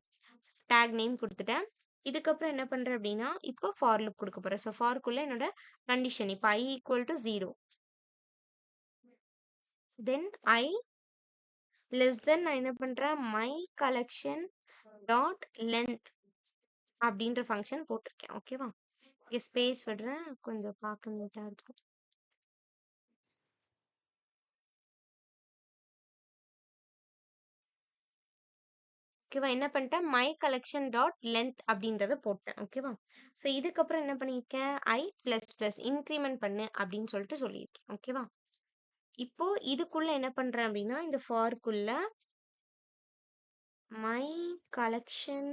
டேக் நேம் கொடுத்துட்டேன். இதுக்கப்புறம் என்ன பண்றேன் அப்படின்னா, இப்போ ஃபார் லுக் கொடுக்க போறேன். ஸோ ஃபார்க்குள்ள என்னோட கண்டிஷன் இப்போ I equal to 0. Then I less than நான் என்ன பண்றேன், மை கலெக்ஷன் டாட் லென்த் அப்படின்ற ஃபங்க்ஷன் போட்டிருக்கேன். ஓகேவா? இங்க ஸ்பேஸ் விடுறேன், கொஞ்சம் பார்க்க நீட்டா இருக்கும். ஓகேவா? என்ன பண்ணிட்டேன், மை கலெக்ஷன் டாட் லென்த் அப்படின்றத போட்டேன். ஓகேவா? ஸோ இதுக்கப்புறம் என்ன பண்ணியிருக்கேன், I பிளஸ் பிளஸ் இன்க்ரிமெண்ட் பண்ணு அப்படின்னு சொல்லிட்டு சொல்லியிருக்கேன். ஓகேவா? இப்போ இதுக்குள்ள என்ன பண்றேன் அப்படின்னா, இந்த ஃபார்க்குள்ள மை கலெக்ஷன்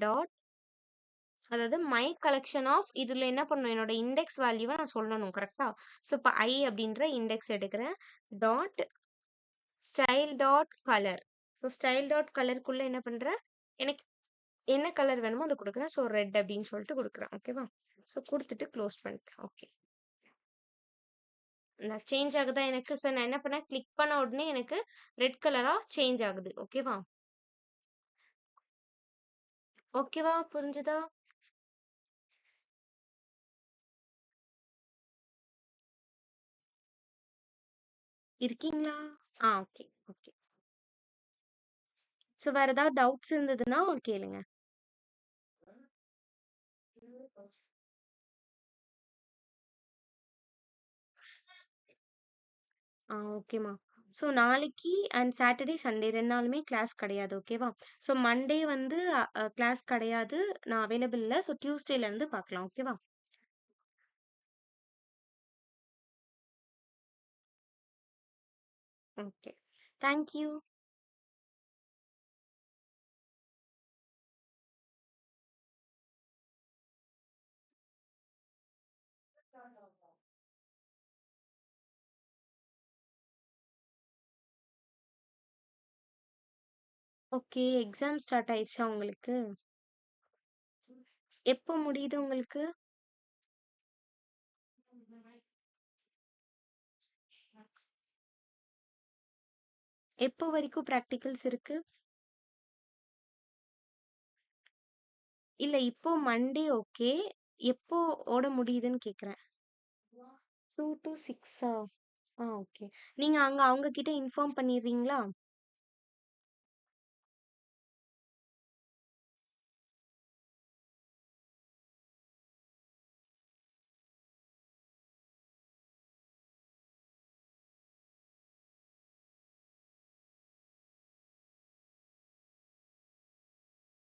டாட், அதாவது மை கலெக்ஷன் ஆஃப், இதுல என்ன பண்ணணும், என்னோட இண்டெக்ஸ் வேல்யூவை நான் சொல்லணும். கரெக்டா? ஸோ இப்போ I அப்படின்ற இண்டெக்ஸ் எடுக்கிறேன். Dot style dot colour. So style dot கலருக்குள்ள என்ன பண்றேன், எனக்கு என்ன கலர் வேணுமோ அதை கொடுக்குறேன். ஸோ ரெட் அப்படின்னு சொல்லிட்டு கொடுக்குறேன். ஓகேவா? ஸோ கொடுத்துட்டு க்ளோஸ் பண்ணிட்டேன். ஓகே, நான் சேஞ்ச் ஆகுதா எனக்கு? ஸோ நான் என்ன பண்ணேன், கிளிக் பண்ண உடனே எனக்கு ரெட் கலரா சேஞ்ச் ஆகுது. ஓகேவா? ஓகேவா? புரிஞ்சுதா? இருக்கீங்களா? Okay okay. ஸோ வேற ஏதாவது டவுட்ஸ் இருந்ததுன்னா கேளுங்க. ஓகேம்மா. ஸோ நாளைக்கு அண்ட் சாட்டர்டே, சண்டே 2 நாளுமே கிளாஸ் கிடையாது. ஓகேவா? ஸோ மண்டே வந்து கிளாஸ் கிடையாது. நான் அவைலபிள் இல்ல. ஸோ டியூஸ்டேலேருந்து பார்க்கலாம். ஓகேவா? Okay. Thank you. Okay. Exam start ஆயிடுச்சா உங்களுக்கு? எப்போ முடியுது உங்களுக்கு? எப்போ வரைக்கும் பிராக்டிகல்ஸ் இருக்கு? இல்ல இப்போ மண்டே ஓகே. எப்போ ஓட முடியுதுன்னு கேக்குறேன். 2 to 6ஆ? ஓகே. நீங்க அங்க அவங்க கிட்ட இன்ஃபார்ம் பண்ணிடுறீங்களா?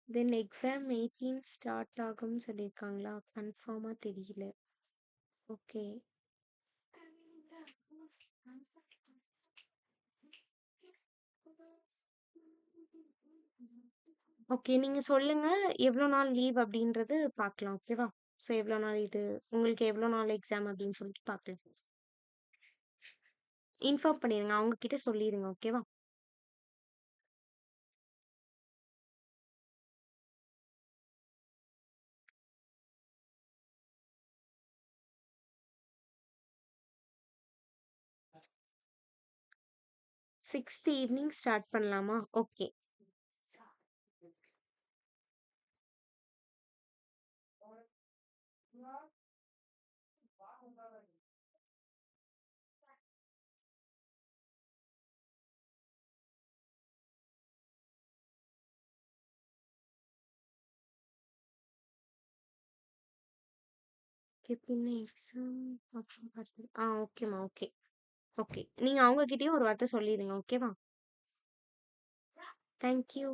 தென் எக்ஸாம் 18 ஸ்டார்ட் ஆகும்னு சொல்லியிருக்காங்களா? கன்ஃபார்மா தெரியல. ஓகே. ஓகே. நீங்க சொல்லுங்க. எவ்வளோ நாள் லீவ் அப்படின்றது பார்க்கலாம். ஓகேவா? ஸோ எவ்வளோ நாள் இது உங்களுக்கு எவ்வளோ நாள் எக்ஸாம் அப்படின்னு சொல்லிட்டு பார்க்கலாம். இன்ஃபார்ம் பண்ணிருங்க. அவங்க கிட்ட சொல்லிருங்க. ஓகேவா? 6th ஈவினிங் ஸ்டார்ட் பண்ணலாமா? ஓகே. ஓகே. பின்ன எக்ஸாம் ஆப்ஷன் பார்த்து ஓகேம்மா. ஓகே. ஓகே. நீங்க அவங்க கிட்டயும் ஒரு வார்த்தை சொல்லிருங்க. ஓகேவா? Thank you.